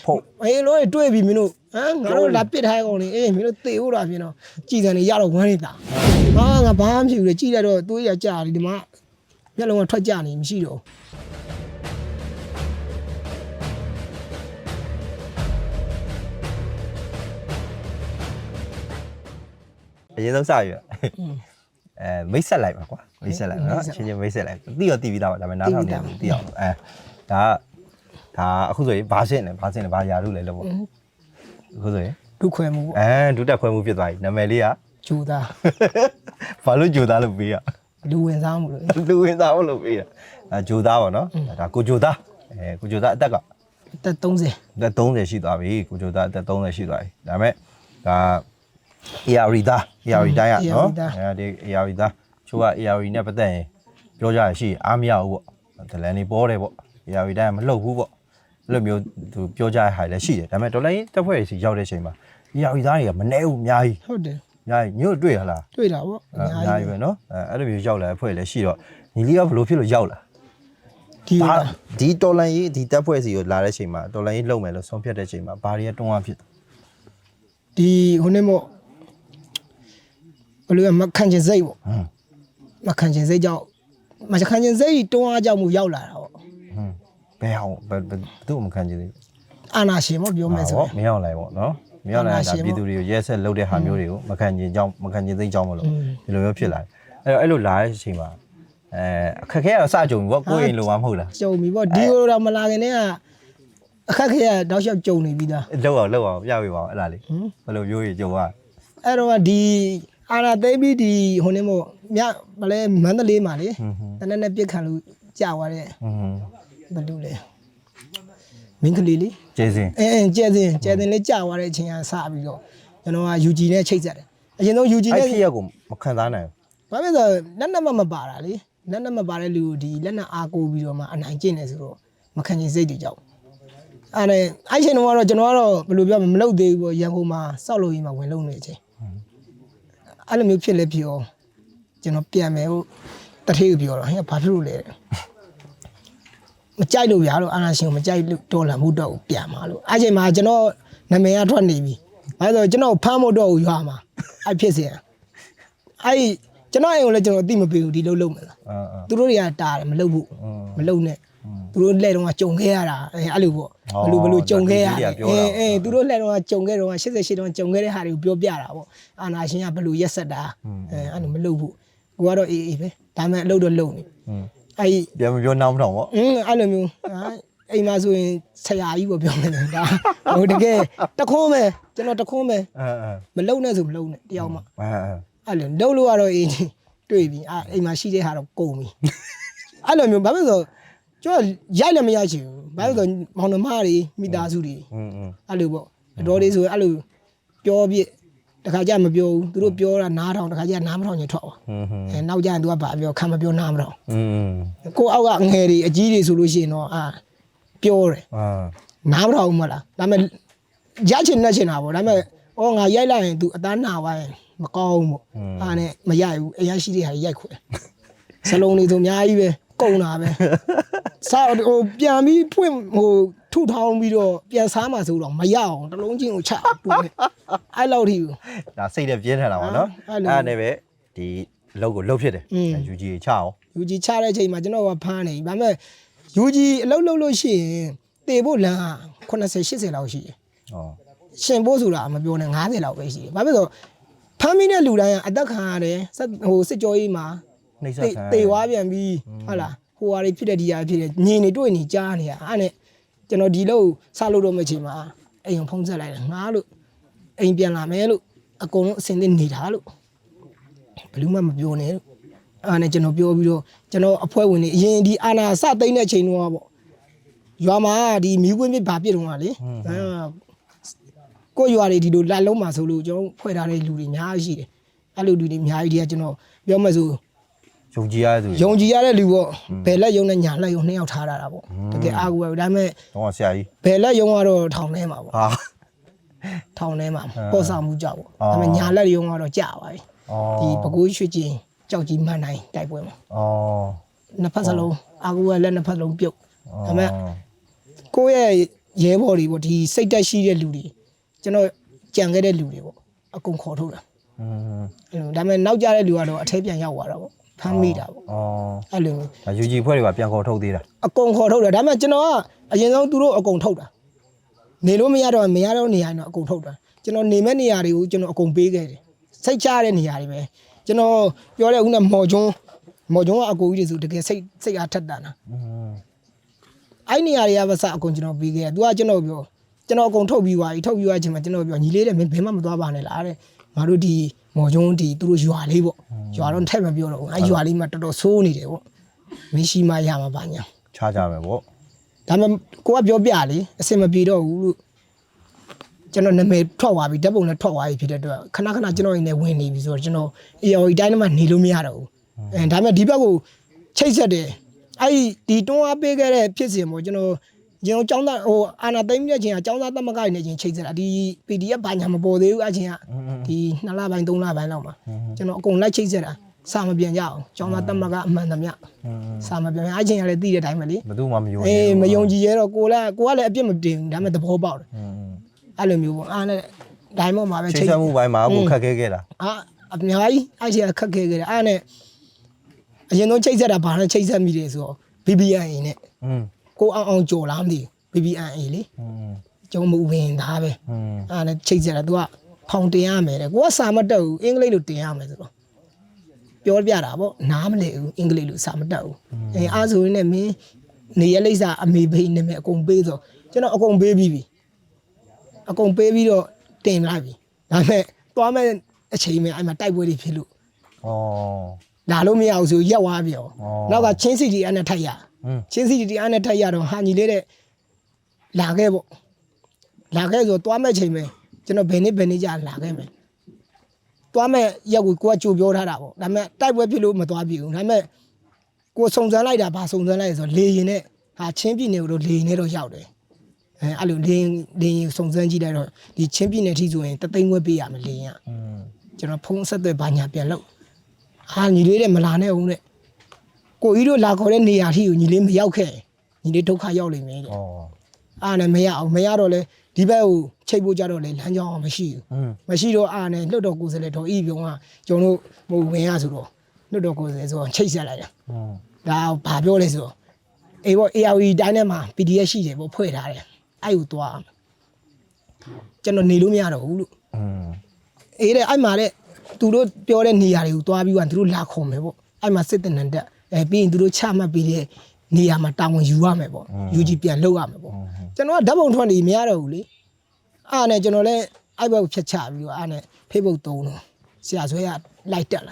ဖို့အေးလို့တွေ့ပြီမင်းတို့ဟမ်ငါတို့လာပစ်ထားကောင်လေအေးမင်းတို့သေဦးတာပြင်တော့ကြည်စံနေရတော့ဝမ်းနေတာငါဘာမှမဖြစ်ဘူးလေကြည်လိုက်တော့သွေးရကြတယ်ဒီမှာမျက်လုံးကထွက်ကြနေမရှိတော့အရင်ဆုံးစရမိတ်ဆက်လိုက်ပါကွာမိတ်ဆက်လိုက်နော်ချင်းချင်းမိတ်ဆက်လိုက်တိရောတိပြီးသားပါဒါပေမဲ့နားထောင်နေတိအောင်ဒါအခုဆိုရင်ဘာရှင်းလဲဘာယာရုလဲလို့ပေါ့အခုဆိုရင်ဒုခွဲမှုပေါ့ဒုတက်ခွဲမှုဖြစ်သွားပြီနာမည်လေးကဂျိုသားဘာလို့ဂျိုသားလို့ပေးရလူဝင်စားမှုလို့လူဝင်စားမှုလို့ပေးတာဂျိုသားပေါ့နော်ဒါကိုဂျိုသားကိုဂျိုသားအသက်30ရှိသွားပြီကိုဂျိုသားအသက်30ရှိသွားပြီဒါပေမဲ့ဒါ ARI သား ARI တိုင်းရနော်ဒီ ARI သားချိုးက ARI နဲ့ပတ်သက်ရင်ပြောကြရရှိအားမရဘူးပေါ့ဒလန်နေပေါ်တယ်ပေါ့ ARI တိုင်းမလှုပ်ဘူးပေါ့အဲ့လိုမျိုးသူပြောကြရဟာလည်းရှိတယ်ဒါပေမဲ့ဒေါ်လာရင်းတက်ဖွဲ့စီရောက်တဲ့အချိန်မှာ ARI သားတွေကမနှဲဘူးအများကြီးဟုတ်တယ်အများကြီးညို့တွေ့ရလားတွေ့တာပေါ့အများကြီးပဲနော်အဲ့လိုမျိုးရောက်လာအဖွဲ့လည်းရှိတော့ညီလေးကဘလို့ဖြစ်လို့ရောက်လာဒီဒေါ်လာရင်းဒီတက်ဖွဲ့စီကိုလာတဲ့အချိန်မှာဒေါ်လာရင်းလုံမယ်လို့ဆုံးဖြတ်တဲ့အချိန်မှာဘာတွေကတွန်းအားဖြစ်ဒီဟိုနေ့မို့ဘယ်လိုမခံချင်စိတ်ပေါ့မခံချင်စိတ်ကြောင့်မခံချင်စိတ်တွန်းအားကြောင့်မှုရောက်လာတာပေါ့ဘယ်အောင်ဘယ်သူ့မခံချင်သေးအာနာရှင်ပေါ့ပြောမယ်ဆိုမရောက်လိုက်ပေါ့နော်မရောက်လိုက်တာပြည်သူတွေကိုရဲဆက်လုပ်တဲ့ဟာမျိုးတွေကိုမခံချင်စိတ်ကြောင့်မလို့ဒီလိုမျိုးဖြစ်လာတယ်အဲ့လိုလာတဲ့အချိန်မှာအခက်ခဲကတော့စကြုံပြီပေါ့ကိုယ်ရင်လိုမှမဟုတ်လားကြုံပြီပေါ့ဒီလိုတော့မလာခင်တည်းကအခက်ခဲကတောက်လျှောက်ကြုံနေပြီသားလောက်အောင်ပြပေးပါဦးအဲ့ဒါလေးဘယ်လိုမျိုးကြီးကြုံရအဲ့တော့ဒီအာနာသိပြီးဒီဟိုနေမို့မြမလဲမန္တလေးမှာလေတနက်နဲ့ပြစ်ခံလို့ကြာသွားတဲ့ဘယ်လိုလဲမင်းကလေးလေးကျဲစင်ကျဲစင်လေးကြာသွားတဲ့အချိန်ကစပြီးတော့ကျွန်တော်က UG နဲ့ချိတ်ဆက်တယ်အရင်ဆုံး UG နဲ့ဖြစ်ရကိုမခံစားနိုင်ဘာဖြစ်လို့လက်နက်မပါတာလေလက်နက်မပါတဲ့လူကိုဒီလက်နက်အားကိုပြီးတော့မှအနိုင်ကျင့်နေဆိုတော့မခံချင်စိတ်တွေကြောက်အဲ့ချိန်တော့ကျွန်တော်ကတော့ဘယ်လိုပြောမလုပ်သေးဘူးပေါ့ရန်ကုန်မှာစောက်လို့ရင်းမှာဝင်လုံနေချိန်အဲ့လိုမျိုးဖြစ်လဲပြောကျွန်တော်ပြန်မယ်ဟုတ်တထေးကိုပြောတော့ဟဲ့ဘာဖြစ်လို့လဲမကြိုက်လို့ဗျာလို့အာနာရှင်ကိုမကြိုက်လို့တော်လာမှုတော့ပြန်มาလို့အဲ့ချိန်မှာကျွန်တော်နာမည်ကထွက်နေပြီဘာလို့ကျွန်တော်ဖမ်းဖို့တော့ရွာမှာအဲ့ဖြစ်စဉ်အဲ့ကျွန်တော်အိမ်ကိုလည်းကျွန်တော်အသိမပေးဘူးဒီလိုလုပ်မယ်လားသူတို့တွေကတားတယ်မလုပ်ဘူးမလုပ်နဲ့သူတို့လက်တော့ကြုံခဲ့ရတာအဲ့လိုပေါ့ဘလို့ကြုံခဲ့ရသူတို့လက်တော့ကြုံခဲ့တော့88တော့ကြုံခဲ့တဲ့ဟာတွေကိုပြောပြတာပေါ့အာနာရှင်ကဘလို့ရက်ဆက်တာအဲ့လိုမလုပ်ဘူးကိုကတော့အေးပဲဒါမှအလုပ်တော့လုပ်နေအဲ့ပြန်မပြောနောက်မထောင်ပေါ့အဲ့လိုမျိုးအိမ်မှာဆိုရင်ဆရာကြီးပေါ့ပြောမယ်ဒါဟိုတကယ်တခွန်းပဲကျွန်တော်တခွန်းပဲမလုံနဲ့ဆိုမလုံနဲ့တယောက်မှအဲ့လိုလုံလို့ကတော့အေးတွေ့ပြီအိမ်မှာရှိတဲ့ဟာတော့ကုန်ပြီအဲ့လိုမျိုးဘာဖြစ်လို့ကျွန်တော်ရိုက်လည်းမရိုက်ချင်ဘူးဘာလို့လဲမောင်နှမတွေမိသားစုတွေအဲ့လိုပေါ့အတော်လေးဆိုအဲ့လိုပြောပြတခါကျမပြောဘူးသူတို့ပြောတာနားထောင်တခါကျနားမထောင်ချင်ထွက်သွားနောက်ကျရင်သူကဘာပြောခံမပြောနားမထောင်ကိုအောက်ကငယ်တွေအကြီးတွေဆိုလို့ရှိရင်တော့ပြောတယ်နားမထောင်ဘူးမလားဒါပေမဲ့ရိုက်ချင်နေချင်တာပေါ့ဒါပေမဲ့ငါရိုက်လိုက်ရင်သူအသားနာသွားရင်မကောင်းဘူးပေါ့နဲ့မရိုက်ဘူးအရင်ရှိတဲ့ဟာရိုက်ခွဲစလုံးတွေဆိုအများကြီးပဲကုန်တာပဲစားဟိုပြန်ပြီးဖွင့်ဟိုထုထောင်းပြီးတော့ပြန်စားမှဆိုတော့မရအောင်တလုံးချင်းကိုချပို့အဲ့လောက်ထိဒါစိတ်နဲ့ပြင်းထန်တာပါနော်အဲ့နဲ့ပဲဒီအလုပ်ကိုလှုပ်ဖြစ်တယ် UG ချအောင် UG ချတဲ့အချိန်မှာကျွန်တော်ကဖမ်းနေပြီဒါပေမဲ့ UG အလုပ်လုပ်လို့ရှိရင်တေဖို့လမ်း80 80လောက်ရှိတယ်ရှင်ဖို့ဆိုတာမပြောနဲ့90လောက်ပဲရှိတယ်ဘာဖြစ်လို့ဖမ်းမိတဲ့လူတိုင်းကအသက်ခံရတယ်ဟိုစစ်ကြောရေးမှာတေဝါပြန်ပြီးဟုတ်လားဟိုဟာတွေဖြစ်တဲ့ဒီဟာဖြစ်တဲ့ညင်နေတွေ့နေကြားနေရအဲ့နဲ့ကျွန်တော်ဒီလို့စလို့တော့မချိန်မှာအိမ်ဖုံးဆက်လိုက်တယ်ငါလို့အိမ်ပြန်လာမယ်လို့အကုန်လုံးအစင်သစ်နေတာလို့ဘယ်သူမှမပြောနဲ့လို့အဲ့နဲ့ကျွန်တော်ပြောပြီးတော့ကျွန်တော်အဖွဲ့ဝင်တွေအရင်ဒီအာနာစသိမ့်တဲ့ချိန်တော့ပေါ့ရွာမှာဒီမြူးကွင်းပြဘာပြစ်တော့ကလေကိုရွာတွေဒီလိုလက်လုံးမှာဆိုလို့ကျွန်တော်ဖွဲ့ထားတဲ့လူတွေအများကြီးရှိတယ်အဲ့လိုလူတွေအများကြီးတွေကကျွန်တော်ပြောမှဆိုယုံကြည်ရတဲ့လူပေါ့ဘယ်လက်ယုံနဲ့ညာလက်ယုံနှစ်ယောက်ထားတာပေါ့တကယ်အားကိုပဲဒါပေမဲ့တော့ဆရာကြီးဘယ်လက်ယုံကတော့ထောင်ထဲမှာပေါ့ထောင်ထဲမှာပေါ်ဆောင်မှုကြောက်ပေါ့ဒါပေမဲ့ညာလက်ယုံကတော့ကြာပါပြီဒီပကိုးရွှေကျင်ကြောက်ကြီးမှန်တိုင်းတိုက်ပွဲမှာနှစ်ဖက်စလုံးအားကိုကလက်နှစ်ဖက်လုံးပြုတ်ဒါပေမဲ့ကိုယ့်ရဲ့ ရဲဘော်တွေပေါ့ဒီစိတ်တက်ရှိတဲ့လူတွေကျွန်တော်ကြံခဲ့တဲ့လူတွေပေါ့အကုန်ခေါ်ထုတ်တာဒါပေမဲ့နောက်ကြတဲ့လူကတော့အထဲပြန်ရောက်သွားတာပေါ့ဖမ်းမိတာပေါ့အဲ့လိုမျိုး UG ဖွဲ့တွေကပြန်ခေါ်ထုတ်သေးတာ အကုန်ခေါ်ထုတ်တာဒါပေမဲ့ကျွန်တော်ကအရင်ဆုံးသူတို့အကုန်ထုတ်တာနေလို့မရတော့နေရာတော့အကုန်ထုတ်တာကျွန်တော်နေမဲ့နေရာတွေကိုကျွန်တော်အကုန်ပေးခဲ့တယ်စိတ်ချတဲ့နေရာတွေပဲကျွန်တော်ပြောတဲ့ဦးနဲ့မော်ကျွန်းကအကိုကြီးတွေဆိုတကယ်စိတ်အားထက်တန်တာအဲ့နေရာတွေကပါစအကုန်ကျွန်တော်ပေးခဲ့တယ်သူကကျွန်တော်ပြောကျွန်တော်အကုန်ထုတ်ပြီးသွားပြီထုတ်ပြီးသွားချိန်မှာကျွန်တော်ပြောညီလေးတဲ့မင်းဘယ်မှမသွားပါနဲ့လားတဲ့ငါတို့ဒီမော်ကျွန်းဒီသူတို့ရွာလေးပေါ့ရွာတော့ထက်မပြောတော့ဘူးအဲ့ရွာလေးမှာတော်တော်ဆိုးနေတယ်ပေါ့မင်းရှိမှရမှာပါညာချကြမယ်ပေါ့ဒါပေမဲ့ကိုကပြောပြလေအစင်မပြေတော့ဘူးလို့ကျွန်တော်နာမည်ထွက်သွားပြီဓာတ်ပုံနဲ့ထွက်သွားပြီဖြစ်တဲ့အတွက်ခဏခဏကျွန်တော်ရင်းနဲ့ဝင်နေပြီဆိုတော့ကျွန်တော် AOE တိုင်းထဲမှာနေလို့မရတော့ဘူးဒါပေမဲ့ဒီဘက်ကိုချိတ်ဆက်တယ်အဲ့ဒီတွန်းအားပေးခဲ့တဲ့ဖြစ်စဉ်ပေါ့ကျွန်တော်ကျောင်းသားဟိုအာနာသိမ့်မြက်ချင်းကကျောင်းသားတက်မကိုက်နေချင်းချိတ်ဆက်တာဒီ PDF ဘာညာမပေါ်သေးဘူးအချင်းကဒီ2လပိုင်း3လပိုင်းလောက်မှာကျွန်တော်အကုန်လိုက်ချိတ်ဆက်တာစာမပြန်ကြအောင်ကျောင်းသားတက်မကအမှန်တမျှစာမပြန်အချင်းကလည်းသိတဲ့အတိုင်းပဲလေဘယ်သူမှမယုံမယုံကြည်ရတော့ကိုလည်းအပြစ်မတင်ဘူးဒါပေမဲ့သဘောပေါက်တယ်အဲ့လိုမျိုးပေါ့အားနဲ့ဒိုင်းမော့မှာပဲချိတ်ဆက်မှုပိုင်းမှာအခုခက်ခဲခဲ့တာအများကြီးအဲ့ဒီခက်ခဲခဲ့တယ်အားနဲ့အရင်ဆုံးချိတ်ဆက်တာဘာနဲ့ချိတ်ဆက်မိတယ်ဆိုတော့ BBNA နဲ့ကိုအောင်ကြော်လားမသိဘူး BBNA လေကျုံမူဝင်သားပဲအားနဲ့ချိတ်ဆက်တာ तू ကဖောင်တင်ရမယ်တဲ့ကိုကစာမတက်ဘူးအင်္ဂလိပ်လိုတင်ရမယ်ဆိုတော့ပြောပြတာပေါ့နားမလည်ဘူးအင်္ဂလိပ်လိုစာမတက်ဘူးအားဆိုရင်လည်းမင်းနေရလိမ့်စာအမေဖေးနေမယ်အကုန်ပေးဆိုကျွန်တော်အကုန်ပေးပြီးပြီအကုန်ပေးပြီးတော့တင်လိုက်ပြီဒါပေမဲ့သွားမဲ့အချိန်မှအဲ့မှာတိုက်ပွဲတွေဖြစ်လို့လာလို့မရအောင်ဆိုရက်သွားပြီနောက်ကချင်းစီတီအနဲ့ထိုက်ရချင်းစီတီအနဲ့ထိုက်ရတော့ဟာညီလေးတဲ့လာခဲ့ပေါ့လာခဲ့ဆိုသွားမဲ့ချိန်မှကျွန်တော်ဘယ်နေ့ကြာလာခဲ့မယ်သွားမဲ့ရက်ကိုကကြိုပြောထားတာပေါ့ဒါပေမဲ့တိုက်ပွဲဖြစ်လို့မသွားပြီဘူးဒါပေမဲ့ကိုစုံစမ်းလိုက်တာဘာစုံစမ်းလိုက်ဆိုလေရင်နဲ့ဟာချင်းပြည်နယ်ကိုလေရင်နဲ့တော့ရောက်တယ်အဲ့လိုလင်းစုံစမ်းကြည့်လိုက်တော့ဒီချင်းပြည်နယ်ထိဆိုရင်တသိန်းခွဲပေးရမယ်လင်းရကျွန်တော်ဖုန်းဆက်သွယ်ဘာညာပြန်လို့ဟာညီလေးတဲ့မလာနဲ့ဦးတဲ့ကိုကြီးတို့လာခေါ်တဲ့နေရာထိကိုညီလေးမရောက်ခဲ့ညီလေးဒုက္ခရောက်လိမ့်မယ်တဲ့အားနဲ့မရအောင်မရတော့လေဒီဘက်ကိုချိတ်ဖို့ကြတော့လေလမ်းကြောင်းအောင်မရှိဘူးမရှိတော့အားနဲ့လှုပ်တော့ကိုယ်စလဲတော့ဤပြုံးကကျွန်တော်တို့ဟိုဝင်ရဆိုတော့လှုပ်တော့ကိုယ်စလဲဆိုတော့ချိတ်ဆက်လိုက်တာဒါဘာပြောလဲဆိုတော့အေးပေါ့ AOE တိုင်းထဲမှာ PDF ရှိတယ်ပေါ့ဖွဲ့ထားတယ်အဲ့ကိုသွားကျွန်တော်နေလို့မရတော့ဘူးလို့အေးတဲ့အဲ့မှာတဲ့သူတို့ပြောတဲ့နေရာတွေကိုသွားပြီးတော့သူတို့လာခေါ်မယ်ပေါ့အဲ့မှာစစ်တပ်နံတက်ပြီးရင်သူတို့ချမှတ်ပြီးတဲ့နေရာမှာတာဝန်ယူရမယ်ပေါ့ UG ပြန်လုပ်ရမယ်ပေါ့ကျွန်တော်ကဓာတ်ပုံထွက်နေမရတော့ဘူးလေအားနဲ့ကျွန်တော်လည်းအဲ့ဘက်ကိုဖြတ်ချပြီးတော့အားနဲ့ Facebook သုံးတော့ဆရာဆွဲကလိုက်တက်လ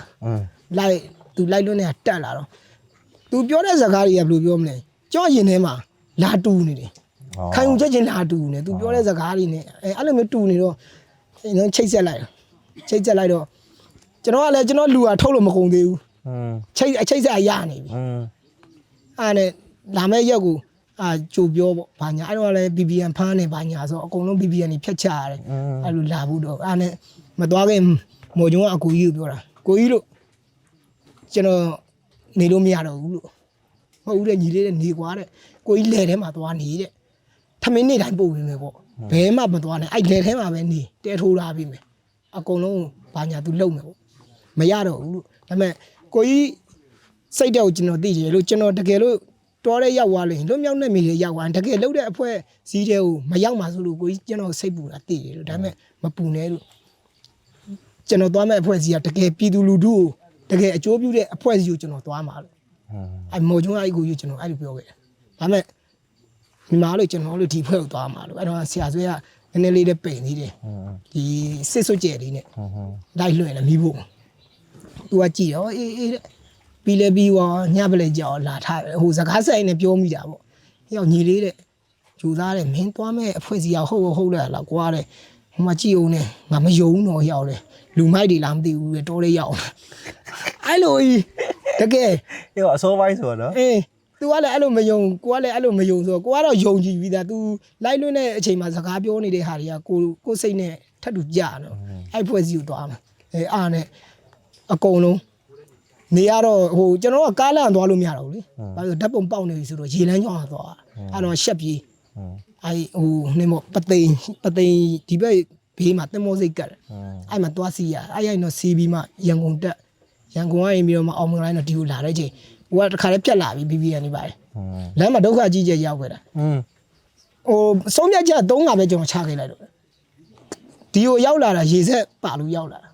ာလိုက်သူလိုက်လွန်းနေတာတက်လာတော့သူပြောတဲ့စကားတွေကဘယ်လိုပြောမလဲကြော့ရင်ထဲမှာလာတူနေတယ်ခိုင်ုံချက်ချင်းလာတူနေသူပြောတဲ့စကားတွေနဲ့အဲ့လိုမျိုးတူနေတော့ချိတ်ဆက်လိုက်တော့ကျွန်တော်ကလည်းကျွန်တော်လူကထုတ်လို့မကုန်သေးဘူးချိတ်ဆက်ရနေပြီအဲ့နဲ့လာမဲ့ရက်ကိုကြိုပြောပေါ့ဘာညာအဲ့တော့လည်း BBN ဖမ်းနေဘာညာဆိုအကုန်လုံး BBN တွေဖြတ်ချရတယ်အဲ့လိုလာဘူးတော့အဲ့နဲ့မသွားခင်မော်ကျုံကအကူကြီးကိုပြောတာကိုကြီးလို့ကျွန်တော်နေလို့မရတော့ဘူးလို့ဟုတ်ဦးတဲ့ညီလေးတဲ့နေကွာတဲ့ကိုကြီးလဲထဲမှာသွားနေတဲ့ထမင်းနေတိုင်းပို့ပြီးမယ်ပေါ့ဘဲမှမသွားနဲ့အဲ့လဲထဲမှာပဲနေတဲထိုးထားပြီးမယ်အကုန်လုံးဘာညာသူလုံမယ်ပေါ့မရတော့ဘူးလို့ဒါပေမဲ့ကိုကြီးစိတ်တော့ကျွန်တော်သိတယ်လို့ကျွန်တော်တကယ်လို့တော်တဲ့ရောက်သွားလို့လွတ်မြောက်နေမိရရောက်သွားတကယ်လှုပ်တဲ့အဖွဲ့စည်းတဲ့ကိုမရောက်မှဆိုလို့ကိုကြီးကျွန်တော်စိတ်ပူတာသိတယ်လို့ဒါပေမဲ့မပူနဲ့လို့ကျွန်တော်သွားမဲ့အဖွဲ့စည်းကတကယ်ပြည်သူလူထုကိုတကယ်အကျိုးပြုတဲ့အဖွဲ့စည်းကိုကျွန်တော်သွားမှာလို့အဲ့မော်ကျုံအဲ့ကိုကြီးကျွန်တော်အဲ့လိုပြောခဲ့တယ်ဒါပေမဲ့ဒီမှာလို့ကျွန်တော်တို့ဒီဖွဲ့ကိုသွားမှာလို့အဲ့တော့ဆရာဆွဲကနည်းနည်းလေးပိန်သေးတယ်ဒီစစ်စွတ်ကျဲလေးနဲ့လိုက်လွှင့်တယ်မိဖို့သူကကြည့်တော့အေးပြီးလဲပြီးရောညပလဲကြောက်လာထားဟိုစကားဆိုင်နဲ့ပြောမိတာပေါ့ရောက်ညီလေးတဲ့ဂျူသားတဲ့မင်းသွားမဲ့အဖွဲ့စီရောက်ဟုတ်လားကွာတဲ့ဟိုမှာကြည့်အောင်နဲ့ငါမယုံတော့ရောက်တယ်လူမိုက်တွေလားမသိဘူးပဲတော်လေးရောက်အဲ့လိုတကယ်ရောအစောပိုင်းဆိုတော့အေး तू ကလည်းအဲ့လိုမယုံကိုကလည်းအဲ့လိုမယုံဆိုတော့ကိုကတော့ယုံကြည်ပြီးသား तू လိုက်လွှင့်တဲ့အချိန်မှာစကားပြောနေတဲ့ဟာတွေကကိုစိတ်နဲ့ထပ်တူကြနော်အဲ့ဖွဲ့စီကိုသွားမှာအားနဲ့အကုန်လုံးနေရတော့ဟိုကျွန်တော်ကကားလန့်သွားလို့မရတော့ဘူးလေဘာလို့ဓာတ်ပုံပေါက်နေပြီဆိုတော့ရေလမ်းကြောင်းသွားအဲ့တော့ရှက်ပြေး နေမပသိဒီဘက်ဘေးမှာတင်မောစိတ်ကတ်အဲ့မှာသွားစီရအဲ့ရိုက်တော့စီပြီးမှရန်ကုန်တက်ရန်ကုန်ကနေပြီးတော့မှအောင်မလိုင်းတော့ဒီကိုလာတဲ့ချိန်ဟိုကတခါလေးပြတ်လာပြီ BB ကနေပါတယ်လမ်းမှာဒုက္ခကြီးကျရောက်ခဲ့တာဆုံးဖြတ်ချက်3ခါပဲကျွန်တော်ချခဲ့လိုက်တော့ဒီကိုရောက်လာတာရေဆက်ပါလို့ရောက်လာတ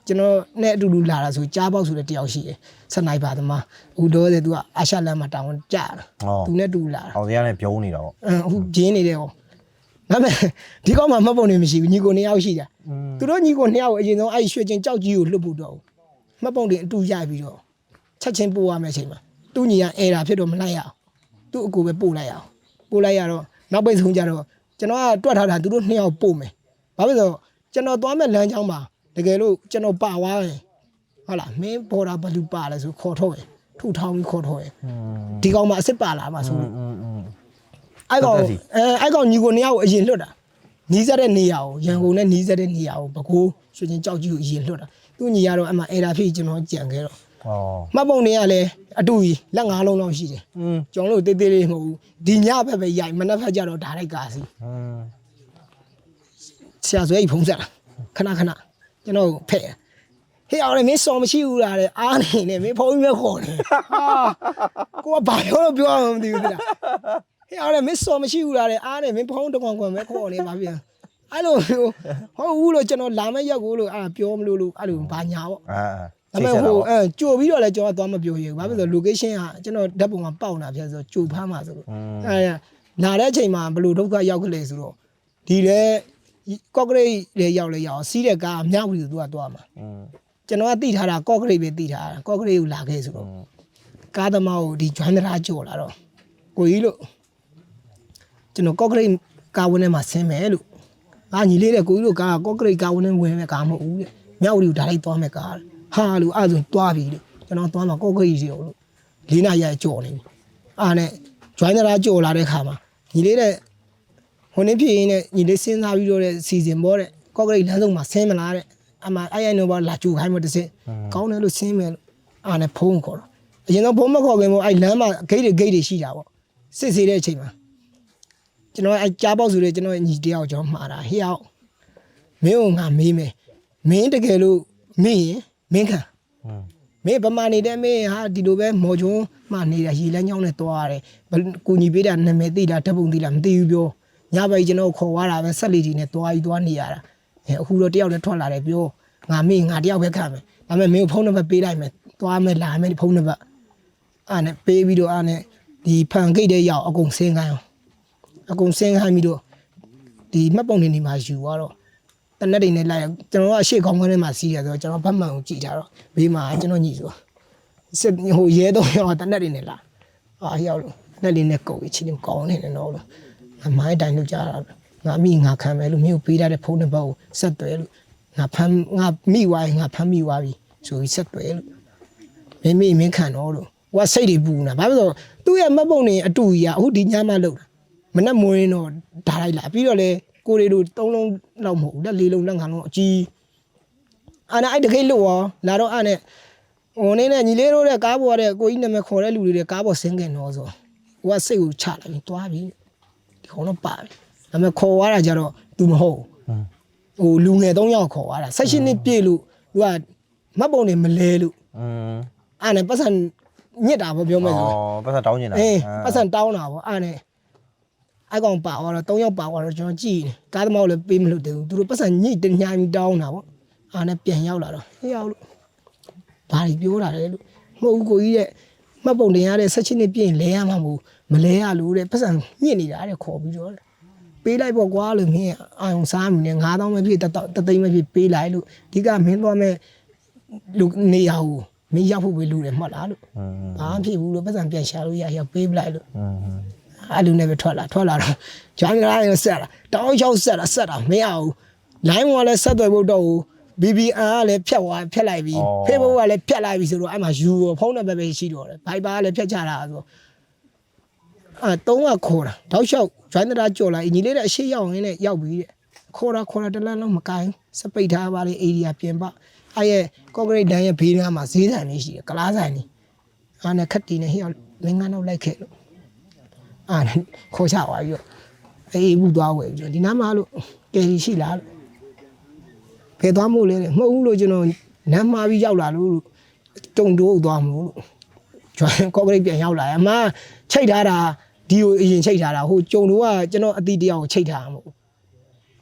ာကျွန်တော်နဲ့အတူတူလာတာဆိုကြားပေါက်ဆိုတဲ့တယောက်ရှိတယ်စနိုက်ပါသမားဟိုတော့တဲ့သူကအာရှလမ်းမှာတောင်းကြတာသူနဲ့တူလာတာအောင်တရားနဲ့ပြုံးနေတာပေါ့အခုဂျင်းနေတယ်ဟောဒါပေမဲ့ဒီကောင်မှမှတ်ပုံနေမရှိဘူးညီကို2ယောက်ရှိတာသူတို့ညီကို2ယောက်အရင်ဆုံးအဲ့ရွှေချင်းကြောက်ကြီးကိုလွတ်ဖို့တော့မှတ်ပုံတွေအတူရပြီးတော့ချက်ချင်းပို့ရမယ့်အချိန်မှာသူ့ညီကအဲတာဖြစ်တော့မလိုက်ရအောင်သူ့အကူပဲပို့လိုက်ရအောင်ပို့လိုက်ရတော့နောက်ပိတ်ဆုံးကြတော့ကျွန်တော်ကတွက်ထားတာသူတို့2ယောက်ပို့မယ်ဘာဖြစ်လို့ကျွန်တော်သွားမဲ့လမ်းကြောင်းမှာတကယ်လို့ကျွန်တော်ပါသွားရင်ဟုတ်လားမင်းဘော်ဒါဘလူပါလဲဆိုခေါ်ထုတ်ရထုထောင်းပြီးခေါ်ထုတ်ရဒီကောင်မှအစ်စ်ပါလာမှာဆိုအဲ့ကောင်ညီကို2ယောက်အရင်လွတ်တာနီးစက်တဲ့နေရာကိုရန်ကုန်နဲ့နီးစက်တဲ့နေရာကိုဘကိုးရွှေချင်းကြောက်ကြီးကိုအရင်လွတ်တာသူ့ညီကတော့အမှအဲတာဖြစ်ကျွန်တော်ကြံခဲ့တော့မှတ်ပုံတွေကလည်းအတူကြီးလက်9လုံးလောက်ရှိတယ်ကျွန်တော်တို့တေးသေးလေးမဟုတ်ဘူးဒီညဘက်ပဲရိုက်မနက်ဖက်ကြတော့ဓာတ်လိုက်ကာစီဆရာဆွဲကြီးဖုံးဆက်တာခဏကျွန်တော်ဖက်ဟေးအောင်လည်းမင်းစော်မရှိဘူးလားတဲ့အားနေနဲ့မင်းဖုံးပြီးခေါ်တယ်ကိုကဘာပြောမှမသိဘူးလားဟေးအောင်လည်းမင်းစော်မရှိဘူးလားတဲ့အားနေမင်းဖုံးတကောင်ပဲခေါ်နေပါပြန်အဲ့လိုဟုတ်ဘူးလို့ကျွန်တော်လာမဲ့ရက်ကိုလို့ပြောမလို့အဲ့လိုဘာညာပေါ့ဒါပေမဲ့ကြိုပြီးတော့လည်းကျွန်တော်သွားမပြောရဘူးဘာဖြစ်လို့ location ကကျွန်တော်ဓာတ်ပုံမှာပေါက်လာဖြစ်ဆိုကြိုဖမ်းမှာဆိုလို့လာတဲ့အချိန်မှာဘယ်လိုဒုက္ခရောက်ကြလဲဆိုတော့ဒီလေကော့ဂရိတ်လည်းရောက်လဲရောက်စီးတဲ့ကားမြောက်ပြီးသူကသွားမှာကျွန်တော်ကတိထားတာကော့ဂရိတ်ပဲတိထားတာကော့ဂရိတ်ကိုလာခဲ့ဆိုတော့ကားသမားကိုဒီဂျွမ်းဒရာကြော်လာတော့ကိုကြီးလို့ကျွန်တော်ကော့ဂရိတ်ကားဝင်းထဲမှာဆင်းမယ်လို့ညီလေးတဲ့ကိုကြီးလို့ကားကော့ဂရိတ်ကားဝင်းထဲဝင်မဲ့ကားမဟုတ်ဘူးတဲ့မြောက်ပြီးဓာတ်လိုက်သွားမဲ့ကားဟာလို့အဲ့ဆိုသွားပြီလို့ကျွန်တော်သွားမှာကော့ဂရိတ်စီလို့လေးနာရိုက်ကြော်နေပြီနဲ့ဂျွမ်းဒရာကြော်လာတဲ့ခါမှာညီလေးတဲ့ဟိုနေ့ဖြစ်ရင်းနဲ့ညီလေးစဉ်းစားပြီးတော့တဲ့စီစဉ်ပေါ်တဲ့ကော့ဂရိတ်လမ်းဆုံးမှာဆင်းမလားတဲ့အမှအဲ့နိုးပါလာကြိုခိုင်းမတစ်စင်းကောင်းတယ်လို့ဆင်းမယ်လို့နဲ့ဖုံးခေါ်တော့အရင်တော့ဖုံးမခေါ်ခင်မို့အဲ့လမ်းမှာဂိတ်တွေရှိတာပေါ့စစ်ဆေးတဲ့အချိန်မှာကျွန်တော်အဲ့ကြားပေါက်ဆိုတဲ့ကျွန်တော်ညီတယောက်ကျွန်တော်မှားတာဟေ့အောင်မင်းကိုငါမေးမယ်မင်းတကယ်လို့မေးရင်မင်းခံမင်းဗမာနေတဲ့မင်းဟာဒီလိုပဲမော်ချုံမှနေတာရေလမ်းကြောင်းနဲ့သွားရတယ်ကိုညီပေးတာနာမည်သိတာဓာတ်ပုံသိလားမသိဘူးပြောညဘက်ကျွန်တော်ခေါ်သွားတာပဲဆက်လီကြီးနဲ့သွားနေရတာအခုတော့တယောက်လည်းထွက်လာတယ်ပြောငါမေးငါတယောက်ပဲခံမယ်ဒါပေမဲ့မင်းကိုဖုန်းနံပါတ်ပေးလိုက်မယ်သွားမယ်လာမယ်ဖုန်းနံပါတ်နဲ့ပေးပြီးတော့နဲ့ဒီဖန်ဂိတ်တဲ့ရောက်အကုန်ဆင်းခိုင်းအောင်အကုန်ဆင်းခိုင်းပြီးတော့ဒီမှတ်ပုံတွေနေမှာယူသွားတော့တနက်တွေနဲ့လိုက်ကျွန်တော်ကအရှိခေါင်းခွန်းထဲမှာစီးရဆိုတော့ကျွန်တော်ဗတ်မှန်ကိုကြည့်ထားတော့ဘေးမှာကျွန်တော်ညီဆိုစစ်ဟိုရဲတော့ရောက်တနက်တွေနဲ့လာရောက်လို့တနက်လေးနဲ့ကုန်ပြီးချင်းကောင်းနေတယ်တော့လို့မိုင်းတိုင်းလောက်ကြတာငါမိငါခံမယ်လို့မြို့ပေးထားတဲ့ဖုန်းနံပါတ်ကိုဆက်သွဲလို့ငါမိဝိုင်းငါဖမ်းမိသွားပြီဆိုပြီးဆက်သွဲလို့မင်းခံတော့လို့ဟိုကစိတ်တွေပူနေတာဘာဖြစ်လို့သူ့ရဲ့မှတ်ပုံတွေအတူကြီးအခုဒီညမှလောက်တာမနဲ့မွေးတော့ဓာတ်လိုက်လာပြီးတော့လေကိုရီတို့3လုံးလောက်မဟုတ်ဘူးလက်4လုံးလက်5လုံးအကြီးအဲ့တခိတ်လို့ရောလာတော့နဲ့ဟိုနေ့နဲ့ညီလေးတို့တဲ့ကားပေါ်တဲ့ကိုကြီးနာမည်ခေါ်တဲ့လူတွေတဲ့ကားပေါ်ဆင်းခင်တော့ဆိုဟိုကစိတ်ကိုချလိုက်ပြီးသွားပြီဒီကောင်တော့ပါပြီဒါပေမဲ့ခေါ်သွားတာကြတော့ तू မဟုတ်ဟိုလူငယ်3ယောက်ခေါ်သွားတာ16နှစ်ပြည့်လို့ तू ကမှတ်ပုံတွေမလဲလို့နဲ့ပတ်စံညစ်တာပေါ့ပြောမယ်ဆိုပတ်စံတောင်းနေတာပတ်စံတောင်းတာပေါ့နဲ့အဲ့ကောင်ပါသွားတော့3ယောက်ပါသွားတော့ကျွန်တော်ကြည့်နေကားသမားကိုလည်းပေးမလို့တူသူတို့ပတ်စံညိတ်တညာပြီးတောင်းတာပေါ့နဲ့ပြန်ရောက်လာတော့ဟေးရောက်လို့ဘာတွေပြောတာလဲလို့မဟုတ်ဘူးကိုကြီးတဲ့မှတ်ပုံတင်ရတဲ့16နှစ်ပြည့်လဲရမှာမလဲရလို့တဲ့ပတ်စံညစ်နေတာတဲ့ခေါ်ပြီးတော့ပေးလိုက်ပေါ့ကွာလို့မင်းအာုံစားမိနေ9000ပဲဖြစ်တသိန်းပဲဖြစ်ပေးလိုက်လို့ဒီကမင်းသွားမဲ့လူနေရဘူးမင်းရောက်ဖို့ပဲလူတယ်မှတ်လားလို့ဘာဖြစ်ဘူးလို့ပတ်စံပြန်ရှာလို့ရပေးပလိုက်လို့အဲ့လူနဲ့ပဲထွက်လာတော့ဂျန်ဂရာရဆက်လာတောင်းချောက်ဆက်တာမရဘူးလိုင်းဝါလည်းဆက်သွယ်ဖို့တော့ BBR ကလည်းဖြတ်လိုက်ပြီ Facebook ကလည်းဖြတ်လိုက်ပြီဆိုတော့အဲ့မှာယူဖုန်းနံပါတ်ပဲရှိတော့တယ် Viber ကလည်းဖြတ်ချတာဆို3ကခေါ်တာတောက်လျှောက်ဂျိုင်းတရာကြော်လာညီလေးတဲ့အရှိရောက်ရင်းနဲ့ရောက်ပြီတဲ့ခေါ်တာတလန်းလုံးမကိုင်းစပိတ်ထားပါလေ area ပြင်ပအဲ့ရဲ့ concrete တန်းရဲ့ဘေးနားမှာဈေးဆိုင်လေးရှိတယ်ကလားဆိုင်လေးနဲ့ခက်တီနဲ့ဟိလင်းကနောက်လိုက်ခဲ့လို့ခေါ်ချသွားပြီးတော့ အေးဘူးသွားဝယ်ပြီးဒီနားမှာလို့ကယ်ရီရှိလားလို့ဖယ်သွားမို့လဲမဟုတ်ဘူးလို့ကျွန်တော်နမ်းမှားပြီးရောက်လာလို့တုံတိုးသွားမို့လို့ကျွန်တော်ကော့ဂရိတ်ပြန်ရောက်လာအမချိတ်ထားတာဒီကိုအရင်ချိတ်ထားတာဟိုကြုံတော့ကကျွန်တော်အတိတရားကိုချိတ်ထားမှာမဟုတ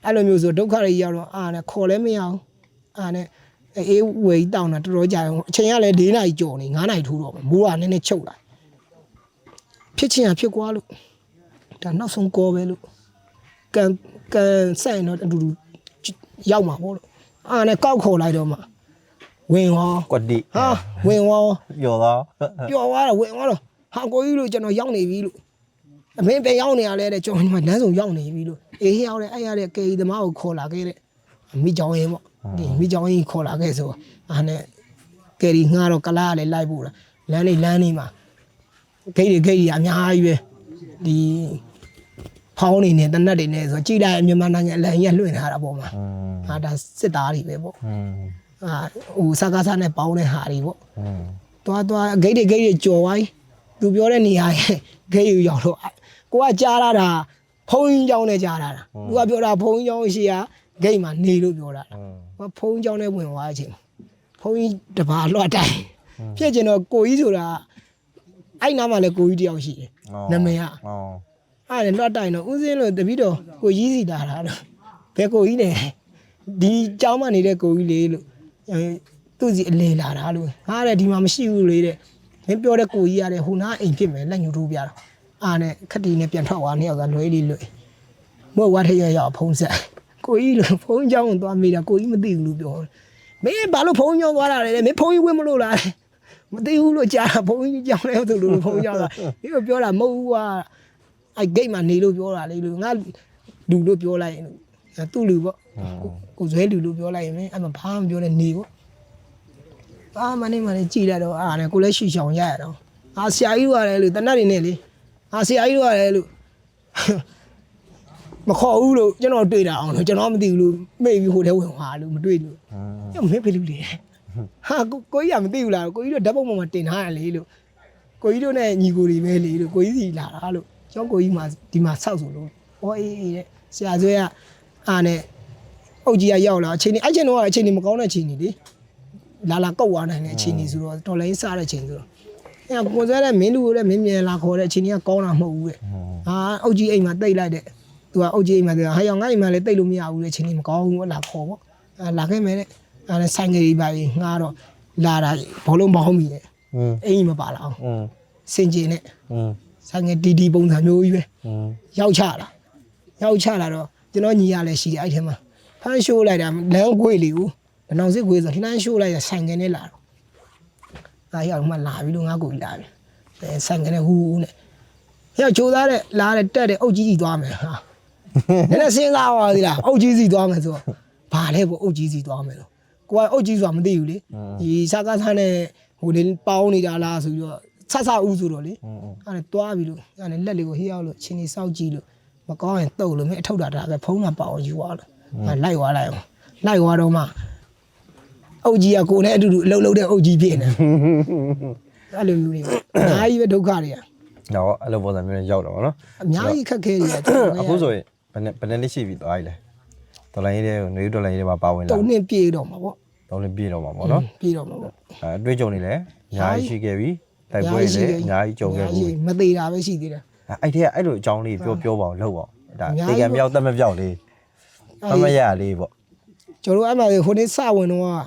်အဲ့လိုမျိုးဆိုဒုက္ခတွေရောက်တော့အာနဲ့ခေါ်လဲမရအောင်အာနဲ့အေးဝေးတောင်းတာတော်တော်ကြာအောင်အချိန်ကလည်း4နာရီကျော်နေ9နာရီထိုးတော့မိုးကနည်းနည်းချုပ်လာဖြစ်ချင်ဖြစ်ကွာလို့ဒါနောက်ဆုံးကောပဲလို့ကန်ဆိုင်တော့အတူတူရောက်မှာပေါ့လို့အာနဲ့ကောက်ခေါ်လိုက်တော့မှဝင်ရော ကွက်တိ ဟာဝင်ရော ပြောတော့ ပျော်သွားတော့ဝင်သွားတော့ဟာကိုကြီးလို့ကျွန်တော်ရောက်နေပြီလို့အမင်းပဲရောက်နေရလဲတဲ့ကျွန်တော်ဒီမှာလမ်းဆောင်ရောက်နေပြီလို့အေးရောက်တယ်အဲ့ရတဲ့ကေသမားကိုခေါ်လာခဲ့တဲ့မိကြောင်ရင်ပေါ့ဒီမိကြောင်ရင်ခေါ်လာခဲ့ဆိုအာနဲ့ကေဒီငှားတော့ကလားလည်းလိုက်ပို့လာလမ်းနေမှာဂိတ်တွေအများကြီးပဲဒီဖောင်းနေနဲ့တနတ်တွေနဲ့ဆိုကြည်လိုက်မြန်မာနိုင်ငံအလံကြီးလွှင့်ထားတာပေါ့မှာဟာဒါစစ်သားတွေပဲပေါ့အာဟိုစကားစားနဲ့ပေါင်းတဲ့ဟာတွေပေါ့သွားဂိတ်တွေကြော်ဝိုင်းသူပြောတဲ့နေရာရဲ့ဂိတ်ယူရောက်တော့ကိုကကြားလာတာဖုံးကြီးကျောင်းနဲ့ကြားလာတာသူကပြောတာဖုံးကြီးကျောင်းရှိရာဂိတ်မှာနေလို့ပြောတာဖုံးကျောင်းနဲ့ဝင်သွားခြင်းဖုံးကြီးတပါလွှတ်တိုင်းဖြစ်ကျင်တော့ကိုကြီးဆိုတာအဲ့နားမှာလည်းကိုကြီးတယောက်ရှိတယ်နာမည်ကအဲ့လွှတ်တိုင်းတော့ဦးစင်းလို့တပည့်တော်ကိုကြီးစီလာတာတော့ဘယ်ကိုကြီးလဲဒီကျောင်းမှာနေတဲ့ကိုကြီးလေးလို့သူ့စီအလေလာတာလို့ဟာတဲ့ဒီမှာမရှိဘူးလေတဲ့မင်းပြောတဲ့ကိုကြီးရတယ်ဟိုနားအိမ်ဖြစ်မယ်လက်ညှိုးထိုးပြတာအာနဲ့ခက်တီနဲ့ပြန်ထွက်သွားနှစ်ယောက်ကလွဲလေးလွဲမဟုတ်ဝါထရရောက်ဖုံးဆက်ကိုကြီးလို့ဖုံးเจ้าကိုသွားမိတာကိုကြီးမသိဘူးလို့ပြောမင်းဘာလို့ဖုံးเจ้าသွားတာလဲမင်းဖုံးကြီးဝင်မလို့လားမသိဘူးလို့ကြားတာဖုံးကြီးเจ้าလဲသူလို့ဖုံးเจ้าတာဒီလိုပြောတာမဟုတ်ဘူးကွာအဲ့ဂိတ်မှာနေလို့ပြောတာလေလို့ငါလူလို့ပြောလိုက်ရင်သူ့လူပေါ့ကိုဇွဲလူလို့ပြောလိုက်ရင်မင်းအဲ့မှာဘာမှမပြောနဲ့နေပေါ့အာမနေကြည်လိုက်တော့အာနဲ့ကိုလည်းရှီရှောင်ရရတော့အာဆရာကြီးတို့ရတယ်လို့တနတ်တွေနဲ့လေအာဆရာကြီးတို့ရတယ်လို့မခေါ်ဘူးလို့ကျွန်တော်တွေ့တာအောင်လို့ကျွန်တော်မသိဘူးလို့မိတ်ပြီးဟိုထဲဝင်သွားလို့မတွေ့လို့ကျမင်းဖေးလူလေဟာကိုကြီးကမသိဘူးလားကိုကြီးတို့ဓာတ်ပုံပေါ်မှာတင်ထားရလေလို့ကိုကြီးတို့နဲ့ညီကိုတွေပဲလေလို့ကိုကြီးစီလာတာလို့ကျွန်တော်ကိုကြီးမှဒီမှာဆောက်ဆိုလို့ဟောအေးတဲ့ဆရာဆွဲကအာနဲ့အုတ်ကြီးကရောက်လာအချိန်นี้အဲ့ချိန်တော့အချိန်นี้မကောင်းတဲ့အချိန်นี้လေလာကောက်သွားနိုင်တဲ့အချိန်นี้ဆိုတော့တော်လိုင်းစားတဲ့အချိန်ဆိုတော့အဲ့ကိုယ်စားတဲ့မင်းလူကိုလည်းမင်းမြန်လာခေါ်တဲ့အချိန်นี้ကကောင်းတာမဟုတ်ဘူးတဲ့ဟာအုတ်ကြီးအိမ်မှာတိတ်လိုက်တဲ့သူကအုတ်ကြီးအိမ်မှာဟာရောင်ငါ့အိမ်မှာလည်းတိတ်လို့မရဘူးတဲ့အချိန်นี้မကောင်းဘူးလာခေါ်ပေါ့လာခဲ့မယ်တဲ့အဲ့ဆိုင်ကလေးပါကြီးငှားတော့လာတာဘောလုံးပေါင်းပြီတဲ့အိမ်မပါလာအောင်စင်ကျင်နဲ့ဆိုင်ကဒီပုံစံမျိုးကြီးပဲရောက်ချလာတော့ကျွန်တော်ညီရလည်းရှိတယ်အဲ့ထဲမှာဖမ်းရှိုးလိုက်တာလမ်းကွေးလေဦးဘနောင်စစ်ကွေးဆိုလှမ်းရှိုးလိုက်တာဆိုင်ကနေလာတော့အားရောက်မှလာပြီလို့ငါကိုလာပြီဆိုင်ကနေဟူးနဲ့ရောက်ကြိုးသားတဲ့လာတဲ့တက်တဲ့အုတ်ကြီးစီသွားမယ်ဟာနည်းနည်းစဉ်းစားပါသေးလားအုတ်ကြီးစီသွားမယ်ဆိုတော့ဘာလဲပေါ့အုတ်ကြီးစီသွားမယ်လို့ကိုကအုတ်ကြီးဆိုတာမသိဘူးလေဒီစားကားသားနဲ့ဟိုလေပေါင်းနေတာလားဆိုပြီးတော့ဆဦးဆိုတော့လေအဲ့ဒါတွားပြီလို့အဲ့ဒါလက်လေးကိုဟေးရောက်လို့ချင်းနေစောက်ကြည့်လို့မကောင်းရင်တုတ်လို့မင်းအထောက်တာပဲဖုံးတာပေါအောင်ယူသွားလို့လိုက်သွားတော့မှအုတ်ကြီးကကိုနဲ့အတူတူအလုံးလုံးတဲ့အုတ်ကြီးဖြစ်နေအဲ့လိုမျိုးတွေအားကြီးပဲဒုက္ခတွေကတော့အဲ့လိုပုံစံမျိုးနဲ့ရောက်တော့ဗောနော်အများကြီးခက်ခဲတွေအခုဆိုရင်ဘယ်နှစ်ရှိပြီသွားပြီလဲဒေါ်လာရေးတဲ့နေဒေါ်လာရေးတွေမှာပါဝင်လာ3နှစ်ပြည့်တော့မှာပေါ့3နှစ်ပြည့်တော့မှာဗောနော်ပြည့်တော့မှာပေါ့အတွေ့အကြုံတွေလည်းအများကြီးရှိခဲ့ပြီတိုက်ပွဲတွေလည်းအများကြီးကြုံခဲ့ပြီမသေးတာပဲရှိသေးတယ်အဲ့ဒီကအဲ့လိုအကြောင်းလေးပြောပါအောင်လုပ်ပါအောင်ဒါတေကံမြောက်တက်မပြောက်လေးမရလေးပေါ့ကျွန်တော်အဲ့မှာဟိုနေ့စဝင်တော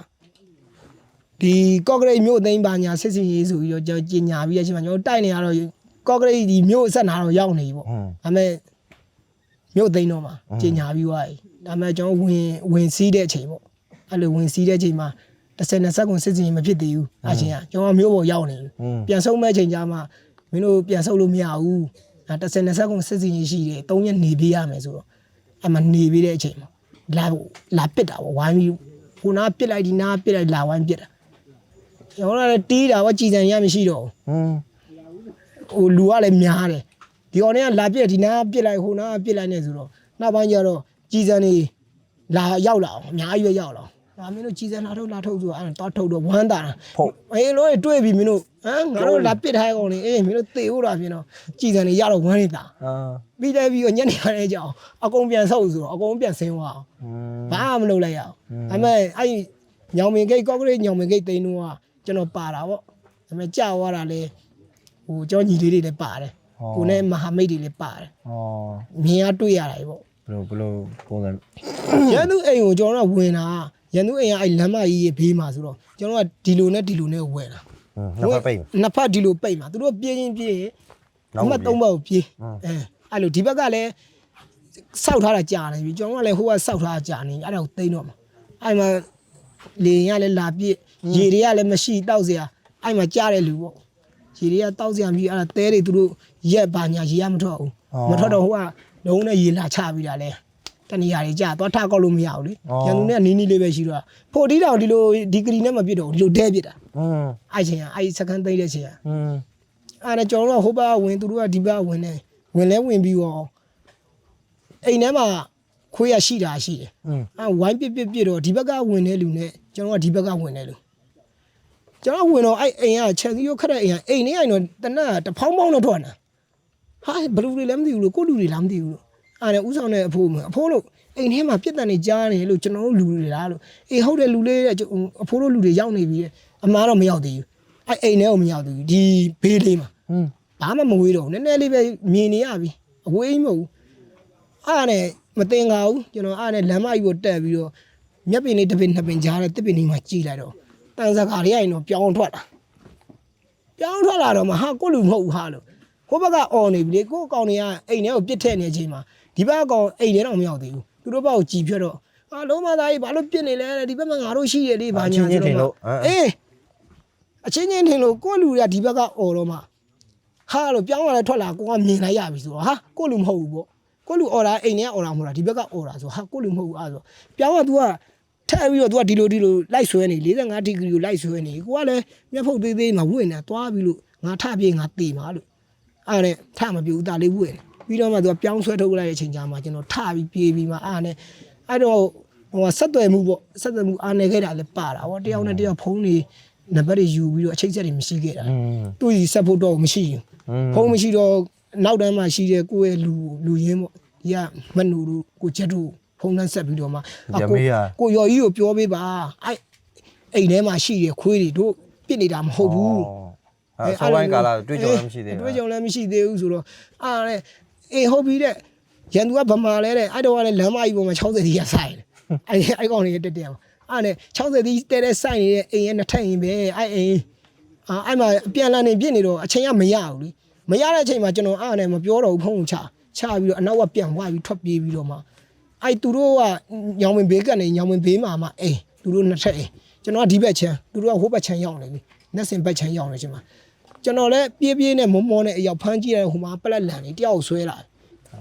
့ဒီကော့ဂရိတ်မြို့သိမ်းပါညာစစ်စီရေးဆိုပြီးတော့ကျွန်တော်ကြီးညာပြီးရချင်းမှာကျွန်တော်တိုက်နေရတော့ကော့ဂရိတ်ဒီမြို့အဆက်နာတော့ရောက်နေပြီပေါ့ဒါပေမဲ့မြို့သိမ်းတော့မှာကြီးညာပြီးသွားပြီဒါပေမဲ့ကျွန်တော်ဝင်စီးတဲ့အချိန်ပေါ့အဲ့လိုဝင်စီးတဲ့အချိန်မှာ10-20စက္ကန့်စစ်စီရေးမဖြစ်သေးဘူးအချင်းကကျွန်တော်မြို့ပေါ်ရောက်နေပြီပြန်ဆုံးမဲ့အချိန်ကျမှမင်းတို့ပြန်ဆုပ်လို့မရဘူး10-20စက္ကန့်စစ်စီရေးရှိတယ်3ရက်နေပေးရမယ်ဆိုတော့အဲ့မှာနေပေးတဲ့အချိန်မှာလာပစ်တာပေါ့ဝိုင်းပြီးဟိုနာပစ်လိုက်ဒီနာပစ်လိုက်လာဝိုင်းပစ်တာကျွန်တော်လည်းတီးတာပေါ့ကြည်စံရမရှိတော့ဟိုလူကလည်းများတယ်ဒီကောင်တွေကလာပစ်ဒီနာပစ်လိုက်ဟိုနာပစ်လိုက်နေဆိုတော့နောက်ပိုင်းကျတော့ကြည်စံနေလာရောက်လာအောင်အများကြီးပဲရောက်လာ မင်းတို့ကြီးစံလာထုတ်ဆိုအဲ့တော့ထုတ်တော့ဝမ်းတာအေးလို့တွေ့ပြီမင်းတို့ဟမ်ငါတို့လာပစ်ထားကောင်လေအေးမင်းတို့သေဖို့တာပြင်တော့ကြီးစံနေရတော့ဝမ်းနေတာပြီးတယ်ပြီးတော့ညနေခါလေးကြောင်အကုန်ပြန်ဆုပ်ဆိုတော့အကုန်ပြန်ဆင်းသွားအောင်ဘာမှမလုပ်လိုက်ရအောင်ဒါပေမဲ့အဲ့ညောင်မင်ဂိတ်ကော့ကရိတ်ညောင်မင်ဂိတ်တိန်တော့ကျွန်တော်ပါတာပေါ့ဒါပေမဲ့ကြာသွားတာလေဟိုကျောင်းညီလေးတွေလည်းပါတယ်ကိုနဲ့မဟာမိတ်တွေလည်းပါတယ်မြင်ရတွေ့ရတာပေါ့ဘယ်လိုပုံစံရန်သူအိမ်ကိုကျွန်တော်ကဝင်တာရန်သူအိမ်ကအဲ့လမ်းမကြီးရဲ့ဘေးမှာဆိုတော့ကျွန်တော်ကဒီလိုနဲ့ဝယ်တာနှစ်ဖက်ဒီလိုပိတ်မှာသူတို့ပြေးရင်အမှတ်3ဘက်ကိုပြေးအဲ့လိုဒီဘက်ကလည်းစောက်ထားတာကြာနေပြီကျွန်တော်ကလည်းဟိုကစောက်ထားတာကြာနေအဲ့ဒါကိုသိမ်းတော့မှာအဲ့မှာလေရင်ကလည်းလာပြည့်ရေတွေကလည်းမရှိတောက်စရာအဲ့မှာကြားတဲ့လူပေါ့ရေတွေကတောက်စရာမရှိအဲ့ဒါတဲတွေသူတို့ရက်ပါညာရေရမထွက်ဘူးမထွက်တော့ဟိုကလုံးနဲ့ရေလာချပြီးတာလဲတနေရာတွေကြာသွားထားကောက်လို့မရဘူးလေရန်သူနဲ့နီးလေးပဲရှိတော့ဖို့တီးတောင်ဒီလိုဒီဂရီနဲ့မပြစ်တော့ဒီလိုဒဲပြစ်တာအဲ့ချင်းအဲ့စကန်သိတဲ့ချင်းအဲ့ဒါကျွန်တော်တို့ဟိုဘကဝင်သူတို့ကဒီဘကဝင်နေဝင်လဲဝင်ပြီးတော့အိမ်ထဲမှာခွေးရရှိတာရှိတယ်အဲ့ဝိုင်းပြစ်တော့ဒီဘက်ကဝင်တဲ့လူနဲ့ကျွန်တော်ကဒီဘက်ကဝင်တဲ့လူကျွန်တော်ဝင်တော့အဲ့အိမ်ကချက်စီရောခက်တဲ့အိမ်ကအိမ်နေအိမ်တော့တနက်တဖောင်းပေါင်းတော့ထွက်လာဟာဘလူတွေလည်းမသိဘူးလို့ကိုလူတွေလည်းမသိဘူးလို့အဲ့ဒါဥဆောင်တဲ့အဖိုးလို့အိမ်ထဲမှာပြစ်တန်နေကြားနေလို့ကျွန်တော်တို့လူတွေလားလို့အေးဟုတ်တယ်လူလေးအဖိုးတို့လူတွေရောက်နေပြီအမားတော့မရောက်သေးဘူးအဲ့အိမ်ထဲကိုမရောက်သေးဘူးဒီဘေးလေးမှာဘာမှမဝေးတော့နည်းနည်းလေးပဲမြင်နေရပြီအဝေးမဟုတ်ဘူးအဲ့နဲ့မတင်ငါဘူးကျွန်တော်အဲ့နဲ့လမ်းမကြီးကိုတက်ပြီးတော့မျက်ပင်လေးတစ်ပင်နှစ်ပင်ကြားတဲ့တစ်ပင်လေးမှာကြည်လိုက်တော့တန်စကာတွေရင်တော့ပြောင်းထွက်လာတော့မှဟာကိုလူမဟုတ်ဘူးဟာလို့ကိုဘက်ကအော်နေပြီလေကိုအကောင်တွေကအိမ်ထဲကိုပြစ်ထည့်နေချိန်မှာဒီဘက်ကောင်အိမ်ထဲတော့မရောက်သေးဘူးသူတို့ဘက်ကိုကြည်ဖြတ်တော့ဟာလုံးမသားကြီးဘာလို့ပြစ်နေလဲဒီဘက်မှာငါတို့ရှိရလေဘာညာဆိုတော့အေးအချင်းချင်းထင်လို့ကိုလူတွေကဒီဘက်ကအော်တော့မှဟာလို့ပြောင်းလာလဲထွက်လာကိုကမြင်လိုက်ရပြီဆိုတော့ဟာကိုလူမဟုတ်ဘူးပေါ့ကိုလူအော်တာအိမ်ထဲအော်တာမဟုတ်တာဒီဘက်ကအော်တာဆိုဟာကိုလူမဟုတ်ဘူးအဲ့ဆိုပြောင်းက तू ကထည့်ပြီးတော့ तू ကဒီလိုလိုက်ဆွဲနေ45ဒီဂရီကိုလိုက်ဆွဲနေကိုကလည်းမျက်ဖုတ်သေးသေးမှာဝင့်နေသွားပြီးလို့ငါထပြေးငါတေမှာလို့အဲ့နဲ့ထမပြေဘူးတာလေးဝင့်ပြီးတော့မှ तू ကပြောင်းဆွဲထုတ်လိုက်တဲ့အချိန်ကြာမှာကျွန်တော်ထပြီးပြေးပြီးမှအဲ့တော့ဟိုဆက်သွယ်မှုပေါ့ဆက်သွယ်မှုအားနေခဲ့တာလည်းပါတာဗောတယောက်နဲ့တယောက်ဖုန်းတွေနံပါတ်တွေယူပြီးတော့အချိတ်ဆက်တွေမရှိခဲ့တာသူ့ကြီးဆက်ဖို့တော့မရှိဘူးဖုန်းမရှိတော့နောက်တန်းမှာရှိတဲ့ကိုယ့်ရဲ့လူရင်းပေါ့ဒီကမနူတို့ကိုချက်တို့ဖုန်းနဲ့ဆက်ပြီးတော့မှကိုရော်ကြီးကိုပြောပေးပါအဲ့အိမ်ထဲမှာရှိတဲ့ခွေးတွေတို့ပြစ်နေတာမဟုတ်ဘူးအဲ့ဆောင်းပိုင်းကာလတွေ့ကြုံလည်းမရှိသေးဘူးတွေ့ကြုံလည်းမရှိသေးဘူးဆိုတော့အားတဲ့အေးဟုတ်ပြီတဲ့ရန်သူကဗမာလဲတဲ့အဲ့တော့ကလည်းလမ်းမကြီးပေါ်မှာ60တီးရဆိုင်တယ်အဲ့ကောင်တွေတက်တယ်အဲ့နဲ့60တီးတဲဆိုင်နေတဲ့အိမ်ရဲ့နှစ်ထပ်ရင်ပဲအဲ့အိမ်အဲ့မှာပြန်လာနေပြစ်နေတော့အချိန်ကမရဘူးလေမရတဲ့အချိန်မှာကျွန်တော်အားနဲ့မပြောတော့ဘူးဖုန်းချပြီးတော့အနောက်ကပြန်ဝါပြီးထွက်ပြေးပြီးတော့မှအဲ့သူတို့ကညောင်ဝင်ဘေးကနေညောင်ဝင်ဘေးမှာအိမ်သူတို့နှစ်ထပ်အိမ်ကျွန်တော်ကဒီဘက်ချမ်းသူတို့ကဟိုဘက်ချမ်းရောက်နေပြီနှက်စင်ဘက်ချမ်းရောက်နေချင်းမှာကျွန်တော်လည်းပြေးနဲ့မောနဲ့အရောက်ဖမ်းကြည့်ရဟိုမှာပလက်လန်လေးတယောက်ဆွဲလာ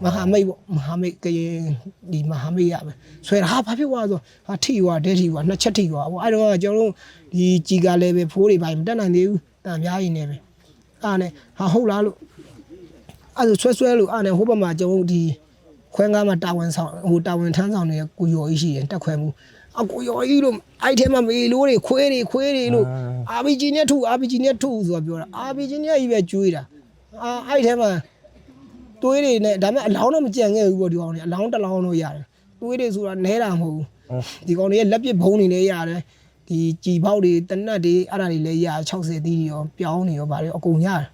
မဟာမိတ်ပေါ့မဟာမိတ်ကရင်ဒီမဟာမိတ်ရမယ်ဆွဲတာဟာဘာဖြစ်သွားဆိုဟာထိသွားဒဲထိသွားနှစ်ချက်ထိသွားပေါ့အဲ့တော့ကျွန်တော်တို့ဒီကြီးကလည်းပဲဖိုးတွေပိုင်းမတက်နိုင်သေးဘူးတန်အများကြီးနေပဲအားနဲ့ဟာဟုတ်လားလို့အဲ့ဒါဆွဲလို့အားနဲ့ဟိုဘက်မှာကျွန်တော်ဒီခွဲငါးမှာတာဝန်ဆောင်ဟိုတာဝန်ထမ်းဆောင်နေတဲ့ကိုရော်ကြီးရှိတယ်တက်ခွဲမှုအကိုရော်ကြီးလို့အဲ့ထဲမှာမေလို့တွေခွေးတွေလို့ RPG နဲ့ထုဆိုတာပြောတာ RPG နဲ့ကြီးပဲကျွေးတာအဲ့ထဲမှာသွေးတွေနဲ့ဒါပေမဲ့အလောင်းတော့မကြံခဲ့ဘူးပေါ့ဒီကောင်တွေအလောင်းတစ်လောင်းတော့ရတယ်သွေးတွေဆိုတာနဲတာမဟုတ်ဘူးဒီကောင်တွေရဲ့လက်ပစ်ဘုံတွေလည်းရတယ်ဒီကြည်ပေါက်တွေတနတ်တွေအဲ့ဒါတွေလည်းရ60တီးရောပြောင်းနေရောဗါတွေအကုန်ရတယ်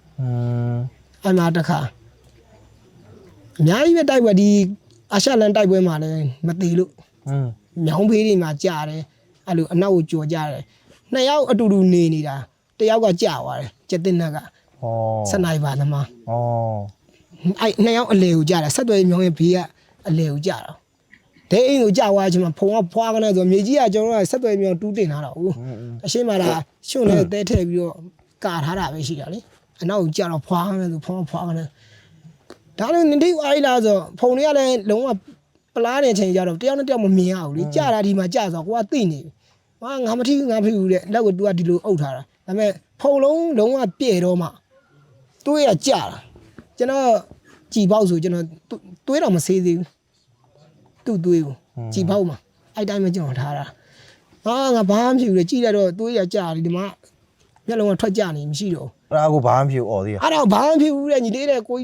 အဲ့မှာတခါအများကြီးပဲတိုက်ပွဲဒီအာရှလန်တိုက်ပွဲမှာလည်းမတည်လို့မြောင်းဖေးတွေမှာကြာတယ်အဲ့လိုအနောက်ကိုကြော်ကြတယ်နှစ်ယောက်အတူတူနေနေတာတယောက်ကကြာသွားတယ်ကျက်တင်နက်ကစနိုက်ပါသမားအဲ့နှစ်ယောက်အလေကိုကြာတယ်ဆက်သွယ်မြောင်းရဲ့ဘေးကအလေကိုကြာတော့ဒဲအိမ်ကိုကြာသွားချင်မှာဖုံကဖွာကနေဆိုမြေကြီးကကျွန်တော်ကဆက်သွယ်မြောင်းတူးတင်ထားတော့အရှင်းမှာလားရှုံနဲ့တဲထည့်ပြီးတော့ကာထားတာပဲရှိတာလေအနောက်ကိုကြာတော့ဖွာကနေဆိုဖုံကဖွာကနေဒါလည်းနေတိအိုင်လာဆိုဖုံတွေကလည်းလုံးဝပလားနေချိန်ကြတော့တယောက်နဲ့တယောက်မမြင်ရဘူးလေကြာတာဒီမှာကြာဆိုကိုကသိနေပြီဟာငါမထီးငါဖိဘူးတဲ့လက်ကိုသူကဒီလိုအုပ်ထားတာဒါပေမဲ့ဖုံလုံးဝပြည့်တော့မှတွေးရကြာတာကျွန်တော်ကြည်ပေါက်ဆိုကျွန်တော်တွေးတော့မဆေးသေးဘူးသူ့တွေးကိုကြည်ပေါက်မှာအဲ့တိုင်းပဲကျွန်တော်ထားတာ ငါဘာမှဖြစ်ဘူးလေကြည့်လိုက်တော့သွေးရကြတယ်ဒီမှာမျက်လုံးကထွက်ကြနေမရှိတော့ အဲ့ဒါကိုဘာမှမဖြစ်ဘူးអော်သေးရ အဲ့တော့ဘာမှဖြစ်ဘူးတဲ့ညီလေးတဲ့ကို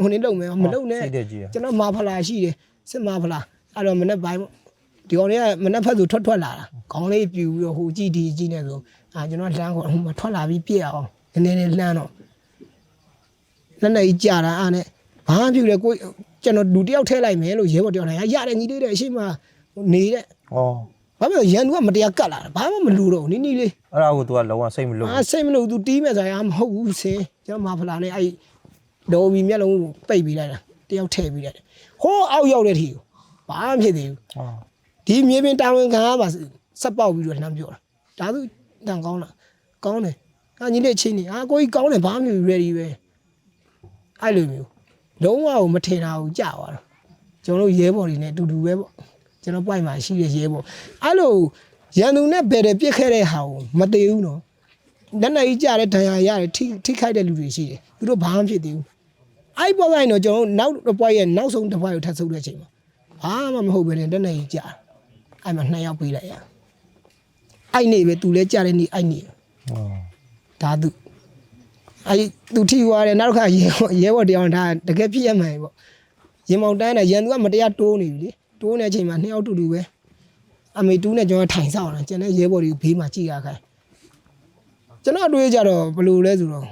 ဟိုနေလုံမယ်မလုံနဲ့ စိတ်တက်ကြီး ကျွန်တော်မာဖလာရှိတယ်စစ်မာဖလာအဲ့တော့မနေ့ပိုင်းဒီကောင်လေးကမနေ့ဖက်ဆိုထွက်လာတာခေါင်းလေးပြူပြီးတော့ဟိုကြည့်ဒီကြည့်နေဆိုကျွန်တော်လှမ်းခေါ်ဟိုမှာထွက်လာပြီးပြက်အောင်နည်းနည်းလှမ်းတော့လက်နဲ့ကြီးကြာတာအားနဲ့ဘာမှဖြစ်လေကိုကျွန်တော်လူတယောက်ထဲလိုက်မယ်လို့ရဲဘော်တယောက်လိုက်ရတယ်ညီလေးတဲ့အရှိမနေတဲ့ ဩ ဘာဖြစ်ရန်သူကမတရားကတ်လာတာဘာမှမလူတော့နီးနီးလေး အဲ့ဒါကို तू ကလုံးဝစိတ်မလို့ စိတ်မလို့ तू တီးမယ်ဆိုရင်မဟုတ်ဘူးစင်ကျွန်တော်မာဖလာနဲ့အဲ့ဒေါ်ဘီမျက်လုံးကိုပိတ်ပြီးလိုက်တာတယောက်ထည့်ပြီးလိုက်တယ်ဟိုးအောက်ရောက်တဲ့ထီကိုဘာမှဖြစ်သေးဘူးဒီမြေပြင်တာဝန်ခံကပါဆက်ပေါက်ပြီးတော့လှမ်းပြောတာဒါသူတန်ကောင်းလားကောင်းတယ်ညီလေးချင်းနေကိုကြီးကောင်းတယ်ဘာမှမဖြစ် ready ပဲအဲ့လိုမျိုးလုံးဝကိုမထင်တာကိုကြာသွားတော့ကျွန်တော်တို့ရဲဘော်တွေနဲ့အတူတူပဲပေါ့ကျွန်တော် point မှာရှိတဲ့ရဲဘော်အဲ့လိုရန်သူနဲ့ဘယ်တယ်ပြစ်ခဲ့တဲ့ဟာကိုမသေးဘူးနော်လက်နဲ့ကြီးကြတဲ့ဒဏ်ရာရတယ်ထိခိုက်တဲ့လူတွေရှိတယ်သူတို့ဘာမှဖြစ်သေးဘူးအဲ့ပေါ်တိုင်းတော့ကျွန်တော်နောက်တစ်ပွိုက်ရဲ့နောက်ဆုံးတစ်ပွိုက်ကိုထပ်ဆုပ်တဲ့အချိန်မှာဘာမှမဟုတ်ပဲနဲ့လက်နဲ့ကြီးကြအဲ့မှာ2ယောက်ပေးလိုက်ရအဲ့နေပဲသူလဲကြတဲ့နေအဲ့နေဒါသူအဲ့သူထိသွားတယ်နောက်တစ်ခါရဲဘော်တရားဒါတကယ်ဖြစ်ရမှန်ပေါ့ရင်မောင်တန်းနဲ့ရန်သူကမတရားတိုးနေပြီလေတိုးနေတဲ့အချိန်မှာ2ယောက်တူတူပဲအမေတူးနဲ့ကျွန်တော်ထိုင်ဆောင်တာကျန်တဲ့ရဲဘော်တွေဘေးမှာကြည်ရခိုင်းကျွန်တော်တွေးကြတော့ဘယ်လိုလဲဆိုတော့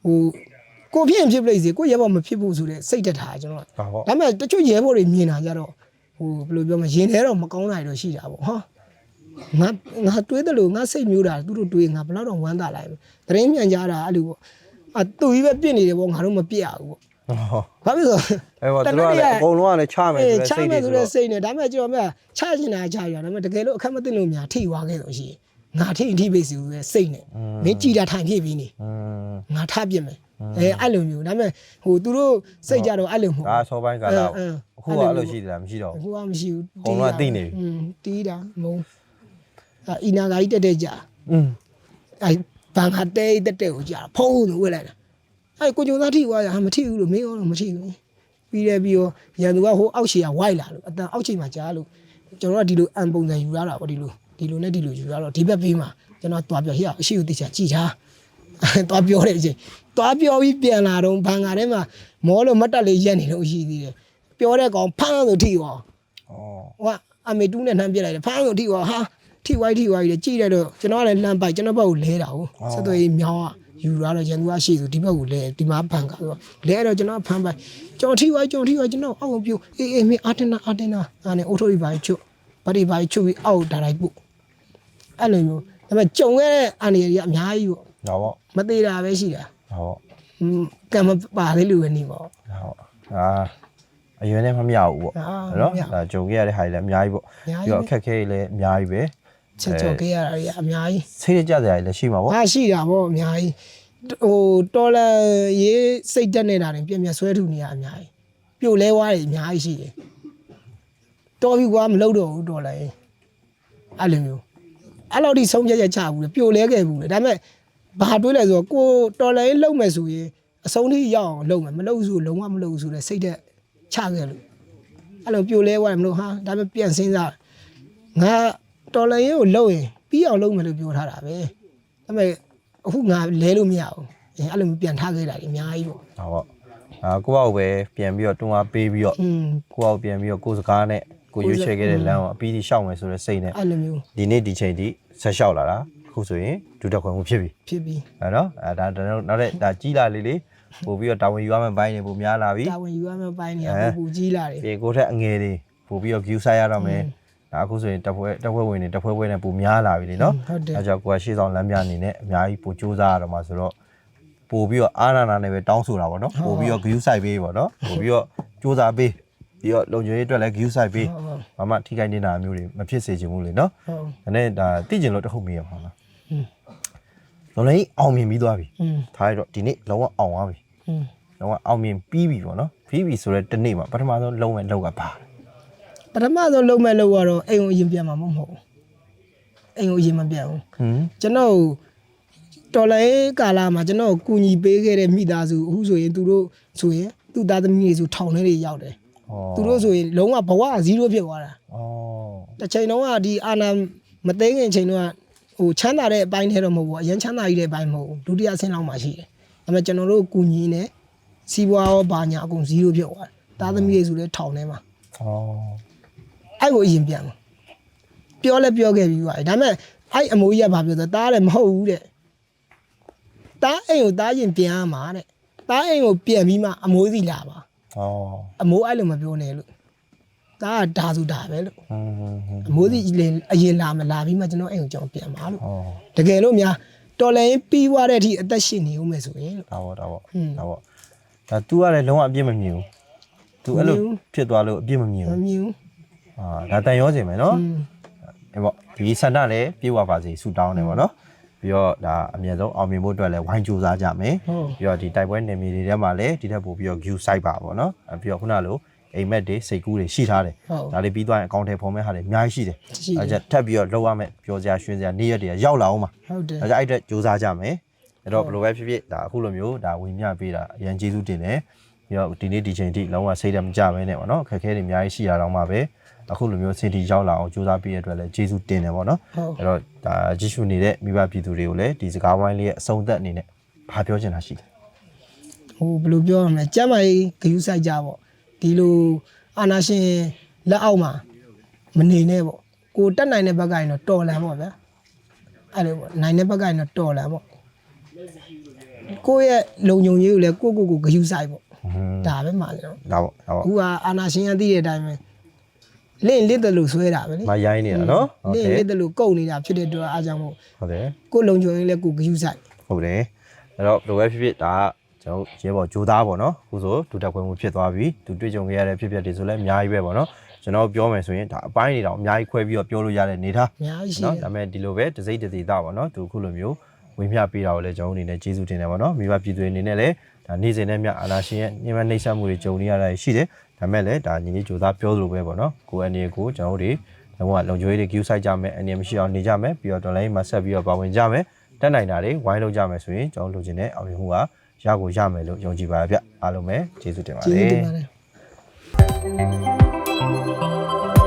ဟိုကိုဖြစ်ရင်ဖြစ်ပလိမ့်စီကိုရဲဘော်မဖြစ်ဘူးဆိုတဲ့စိတ်တက်တာကျွန်တော်ဒါပေမဲ့တချို့ရဲဘော်တွေမြင်တာကြတော့ဟိုဘယ်လိုပြောမလဲရင်ထဲတော့မကောင်းတာတော့ရှိတာပေါ့ဟာငါတွေးတယ်လို့ငါစိတ်မျိုးတာသူတို့တွေးငါဘယ်တော့ဝမ်းသာလိုက်တရင်မြန်ကြတာအဲ့လိုပေါ့သူကြီးပဲပြစ်နေတယ်ပေါ့ငါတို့မပြစ်ရဘူးပေါ့ဘာဖြစ်လို့ အဲ့တော့တို့ကလည်းအကုန်လုံးကလည်းချမယ်ဆိုတဲ့စိတ်တွေဆိုတော့ စိတ်နဲ့ဒါပေမဲ့ကျွန်တော်ကချချင်တာချရဒါပေမဲ့တကယ်လို့အခက်မသိလို့များထိသွားခဲ့တော့ရှိရင်ငါထိပိတ်စီပဲစိတ်နဲ့မင်းကြည်တာထိုင်ဖြစ်ပြီးနေငါထပြစ်မယ်အဲ့လိုမျိုးဒါပေမဲ့ဟိုသူတို့စိတ်ကြတော့အဲ့လိုမဟုတ် ဒါဆောပိုင်းကလာအခုကအဲ့လိုရှိတယ်မရှိတော့ အခုကမရှိဘူး အကုန်လုံးကသိနေပြီ တီးတာမဟုတ်အီနာဂါကြီးတက်ကြာအဲ့ဘန်ဟာတဲတက်ကိုကြာဖုံးလို့ဝက်လိုက်တာအဲ့ကိုကြုံသားထိသွားရမထိဘူးလို့မင်းရောမထိဘူးပြီးတယ်ပြီးတော့ရန်သူကဟိုအောက်ခြေကဝိုက်လာလို့အတန်အောက်ခြေမှာကြားလို့ကျွန်တော်ကဒီလိုအန်ပုံစံယူရတာပေါ့ဒီလိုနဲ့ဒီလိုယူရတော့ဒီဘက်ဘေးမှာကျွန်တော်တွားပြောဟိအရှိကိုတိချာကြည်ထားတွားပြောတဲ့အချိန်တွားပြောပြီးပြန်လာတော့ဘန်ကာထဲမှာမောလို့မတက်လေးရက်နေလို့ရှိသေးတယ်ပြောတဲ့ကောင်ဖမ်းလို့ထိသွားဟိုကအမေတူးနဲ့နှမ်းပြလိုက်တယ်ဖမ်းလို့ထိသွားဟာထိဝိုက်တယ်ကြည်တယ်တော့ကျွန်တော်ကလည်းလှမ်းပိုက်ကျွန်တော်ဘက်ကိုလဲတာဟုတ်ဆက်သွယ်ရေးမြောင်းကယူရတော့ရန်သူကရှိဆိုဒီဘက်ကိုလဲဒီမှာဖန်ကာဆိုလဲတော့ကျွန်တော်ဖန်ပိုက်ကျွန်တော်ထိဝိုက်ကျွန်တော်အောက်ပြုတ်အေးမင်းအာတင်နာအဲ့နဲ့အိုတိုဒီဘိုင်ချုပ်ဘာဒီဘိုင်ချုပ်ပြီးအောက်ဒါလိုက်ပို့အဲ့လိုမျိုးဒါပေမဲ့ကြုံခဲ့တဲ့အန်ဒီတွေကအများကြီးပေါ့ဟုတ်ပေါ့မသေးတာပဲရှိတာဟုတ်ကံမပါသေးလို့ပဲနေပေါ့ဟုတ်အရွယ်နဲ့မမြောက်ဘူးပေါ့နော်ဒါကြုံခဲ့ရတဲ့ဟာတွေလည်းအများကြီးပေါ့ပြီးတော့အခက်ခဲတွေလည်းအများကြီးပဲချက်ကြော်ခဲ့ရတာတွေအများကြီးစိတ်ကြစရာတွေလည်းရှိမှာပေါ့ဟာရှိတာပေါ့အများကြီးဟိုတော်လာရေးစိတ်တက်နေတာတွေပြဆွဲထူနေရအများကြီးပြုတ်လဲွားတွေအများကြီးရှိတယ်တော်ပြီကွာမလုပ်တော့ဘူးတော်လာရေးအဲ့လိုမျိုးအဲ့လောက်ထိဆုံးဖြတ်ချက်ချဘူးလေပြုတ်လဲခဲ့ဘူးလေဒါပေမဲ့ဘာတွေးလဲဆိုတော့ကိုတော်လာရေးလုံမယ်ဆိုရင်အဆုံးထိရအောင်လုံမယ်မလုံဆိုလုံးဝမလုံဆိုတဲ့စိတ်တက်ချခဲ့လို့အဲ့လိုပြုတ်လဲွားတယ်မလို့ဟာဒါပေမဲ့ပြန်စဉ်းစားငါတော်လာရေးကိုလုံရင်ပြီးအောင်လုပ်မယ်လို့ပြောထားတာပဲဒါပေမဲ့အခုငါလဲလို့မရဘူးအဲ့လိုပြန်ထားခဲ့တာအများကြီးပေါ့ဟုတ်ကိုယ့်ဘောက်ပဲပြန်ပြီးတော့တွန်းအားပေးပြီးတော့ကိုယ့်ဘောက်ပြန်ပြီးတော့ကိုယ်စကားနဲ့ကိုရွေးချယ်ခဲ့တဲ့လမ်းကိုအပြီးထိရှောက်မယ်ဆိုတဲ့စိတ်နဲ့အဲ့လိုမျိုးဒီနေ့ဒီချိန်ထိဆက်လျှောက်လာတာအခုဆိုရင်ဒုတက်ခွင့်မှုဖြစ်ပြီအဲ့နော်ဒါနောက်တဲ့ဒါကြီးလာလေးပို့ပြီးတော့တာဝန်ယူရမယ့်ဘိုင်းတွေပိုများလာပြီတာဝန်ယူရမယ့်ဘိုင်းတွေပိုကြီးလာတယ်ပြေကိုထက်အငယ်တွေပို့ပြီးတော့ view ဆိုင်ရတော့မယ်ဒါအခုဆိုရင်တက်ဖွဲ့ဝင်တွေတက်ဖွဲ့နဲ့ပိုများလာပြီလေနော်အဲကြောင့်ကိုကရှေ့ဆောင်လမ်းပြအနေနဲ့အများကြီးပိုစူးစမ်းရတော့မှာဆိုတော့ပို့ပြီးတော့အားနာနာနဲ့ပဲတောင်းဆိုတာပေါ့နော်ပို့ပြီးတော့ view ဆိုင်ပေးပေါ့နော်ပို့ပြီးတော့စူးစမ်းပေးပြီးတော့လုံခြုံရေးအတွက်လည်း view ဆိုင်ပေးဘာမှထိခိုက်နေတာမျိုးတွေမဖြစ်စေချင်ဘူးလေနော်ဒါနဲ့ဒါသိကျင်လို့တခုမေးရမှာလားလုံးလေးအောင်မြင်ပြီးသွားပြီထားရတော့ဒီနေ့လုံးဝအောင်သွားပြီလုံးဝအောင်မြင်ပြီးပြီပေါ့နော်ပြီးပြီဆိုတော့တနေ့မှာပထမဆုံးလုံးဝလောက်ကပါပထမဆုံးလုံးမဲ့လို့ကတော့အိမ်ကိုအရင်ပြန်မှာမဟုတ်ဘူးအိမ်ကိုအရင်မပြန်ဘူးကျွန်တော်တော်လိုင်းကာလာမှာကျွန်တော်ကူညီပေးခဲ့တဲ့မိသားစုအခုဆိုရင်သူတို့ဆိုရင်သူ့သားသမီးတွေဆိုထောင်ထဲတွေရောက်တယ်သူတို့ဆိုရင်လုံးဝဘဝ0ဖြစ်သွားတာတစ်ချိန်လုံးကဒီအာနာ မသိငင်ချိန်တော့ဟိုချမ်းသာတဲ့အပိုင်းထဲတော့မဟုတ်ဘူးအရင်ချမ်းသာကြီးတဲ့အပိုင်းမဟုတ်ဘူးဒုတိယအဆင့်လောက်မှရှိတယ်ဒါပေမဲ့ကျွန်တော်တို့ကူညီနေစီးပွားရောဘာညာအကုန်0ဖြစ်သွားတယ်သားသမီးတွေဆိုလဲထောင်ထဲမှာအဲ့ကိုအရင်ပြန်မှာပြောလဲပြောခဲ့ပြီးပါတယ်ဒါပေမဲ့အဲ့အမိုးကြီးကဘာပြောဆိုတားလည်းမဟုတ်ဘူးတဲ့တားအိမ်ကိုတားရင်ပြန်ရမှာတဲ့တားအိမ်ကိုပြန်ပြီးမှအမိုးစီလာပါအမိုးအဲ့လိုမပြောနဲ့လို့တားကဒါဆိုတာပဲလို့အမိုးစီအရင်လာမလာပြီးမှကျွန်တော်အိမ်ကိုကြောင်းပြန်ပါလို့တကယ်လို့များတော်လည်းပြီးွားတဲ့အထိအသက်ရှင်နေဦးမယ်ဆိုရင်လို့ဒါပေါ့ဒါ तू ကလည်းလုံးဝအပြစ်မမြင်ဘူး तू အဲ့လိုဖြစ်သွားလို့အပြစ်မမြင်ဘူးဒါတန်ရောစင်မယ်နော်အဲ့ပေါ့ဒီဆန္ဒလည်းပြေဝပါစေဆူတောင်းတယ်ပေါ့နော်ပြီးတော့ဒါအမြဲဆုံးအောင်မြင်ဖို့အတွက်လည်းဝိုင်းကြိုးစားကြမယ်ပြီးတော့ဒီတိုက်ပွဲနယ်မြေတွေထဲမှာလည်းဒီထက်ပိုပြီးတော့ view site ပါပေါ့နော်ပြီးတော့ခုနလိုအိမ်မက်တွေစိတ်ကူးတွေရှိထားတယ်ဒါလေးပြီးသွားရင်အကောင့်ထဲဖော်မဲ့ဟာတွေအများကြီးရှိတယ်အဲကြထပ်ပြီးတော့လောက်ရမယ်ပြောစရာရွှင်စရာနေ့ရက်တွေရောက်လာအောင်ပါဟုတ်တယ်ဒါကြအဲ့အတွက်ကြိုးစားကြမယ်အဲ့တော့ဘယ်လိုပဲဖြစ်ဖြစ်ဒါအခုလိုမျိုးဒါဝင်မြပေးတာအရင်ကျေးဇူးတင်တယ်ပြီးတော့ဒီနေ့ဒီချိန်ထိလုံးဝစိတ်ဓာတ်မကြဘဲနဲ့ပေါ့နော်အခက်အခဲတွေအများကြီးရှိရတော့မှပဲအခုလိုမျိုးစင်တီရောက်လာအောင်ကြိုးစားပေးရတဲ့အတွက်လည်းကျေးဇူးတင်တယ်ပေါ့နော်အဲ့တော့ဒါကြည့်ရှုနေတဲ့မိဘပြည်သူတွေကိုလည်းဒီစကားဝိုင်းလေးရဲ့အဆုံးသက်အနေနဲ့ဘာပြောချင်တာရှိလဲဟိုဘယ်လိုပြောရမလဲကျမ်းမာရေးဂရုစိုက်ကြပေါ့ဒီလိုအာနာရှင်လက်အောက်မှာမနေနဲ့ပေါ့ကိုတက်နိုင်တဲ့ဘက်ကရင်တော့တော်လန်ပေါ့ဗျာအဲ့လိုပေါ့နိုင်တဲ့ဘက်ကရင်တော့တော်လန်ပေါ့ကိုယ့်ရဲ့လုံခြုံရေးကိုလည်းကိုဂရုစိုက်ပေါ့ဒါပဲမှလည်းဒါပေါ့အခုကအာနာရှင်ကသိတဲ့အတိုင်းပဲလင့်တယ်လို့ဆွဲတာပဲလေမရိုင်းနေတာနော်လင့်တယ်လို့ကုတ်နေတာဖြစ်တဲ့အတွက်အားကြောင့်မို့ဟုတ်တယ်ကိုလုံခြုံရေးလည်းကိုဂရုစိုက်ဟုတ်တယ်အဲ့တော့ဘယ်လိုပဲဖြစ်ဖြစ်ဒါကျွန်တော်ရဲဘော်ဂျိုးသားပေါ့နော်အခုဆိုဒုတက်ခွဲမှုဖြစ်သွားပြီသူတွေ့ကြုံခဲ့ရတဲ့ဖြစ်တွေဆိုလည်းအများကြီးပဲပေါ့နော်ကျွန်တော်ပြောမယ်ဆိုရင်ဒါအပိုင်းတွေတော့အများကြီးခွဲပြီးတော့ပြောလို့ရတဲ့နေသားအများကြီးနော်ဒါပေမဲ့ဒီလိုပဲတစိမ့်တသေးတာပေါ့နော်သူအခုလိုမျိုးဝင်မြပေးတာကိုလည်းကျွန်တော်အနေနဲ့ကျေးဇူးတင်တယ်ပေါ့နော်မိဘပြည်သူတွေအနေနဲ့လည်းဒါနေ့စဉ်နဲ့မြအာနာရှင်ရဲ့ညှိနှိမ့်ဆက်မှုတွေကြုံနေရတာရှိတယ်ဒါပေမဲ့လည်းဒါညီလေးဂျိုးသားပြောသလိုပဲပေါ့နော်ကိုယ်အနေကိုကျွန်တော်တို့တွေလုံးဝလုံခြုံရေးတွေ queue site ကြမယ်အနေမရှိအောင်နေကြမယ်ပြီးတော့ online မှာဆက်ပြီးတော့ပါဝင်ကြမယ်တက်နိုင်တာတွေဝိုင်းလုပ်ကြမယ်ဆိုရင်ကျွန်တော်လိုချင်တဲ့အောင်မြင်မှုကရကိုရမယ်လို့ယုံကြည်ပါဗျအားလုံးပဲကျေးဇူးတင်ပါတယ်ကျေးဇူးတင်ပါတယ်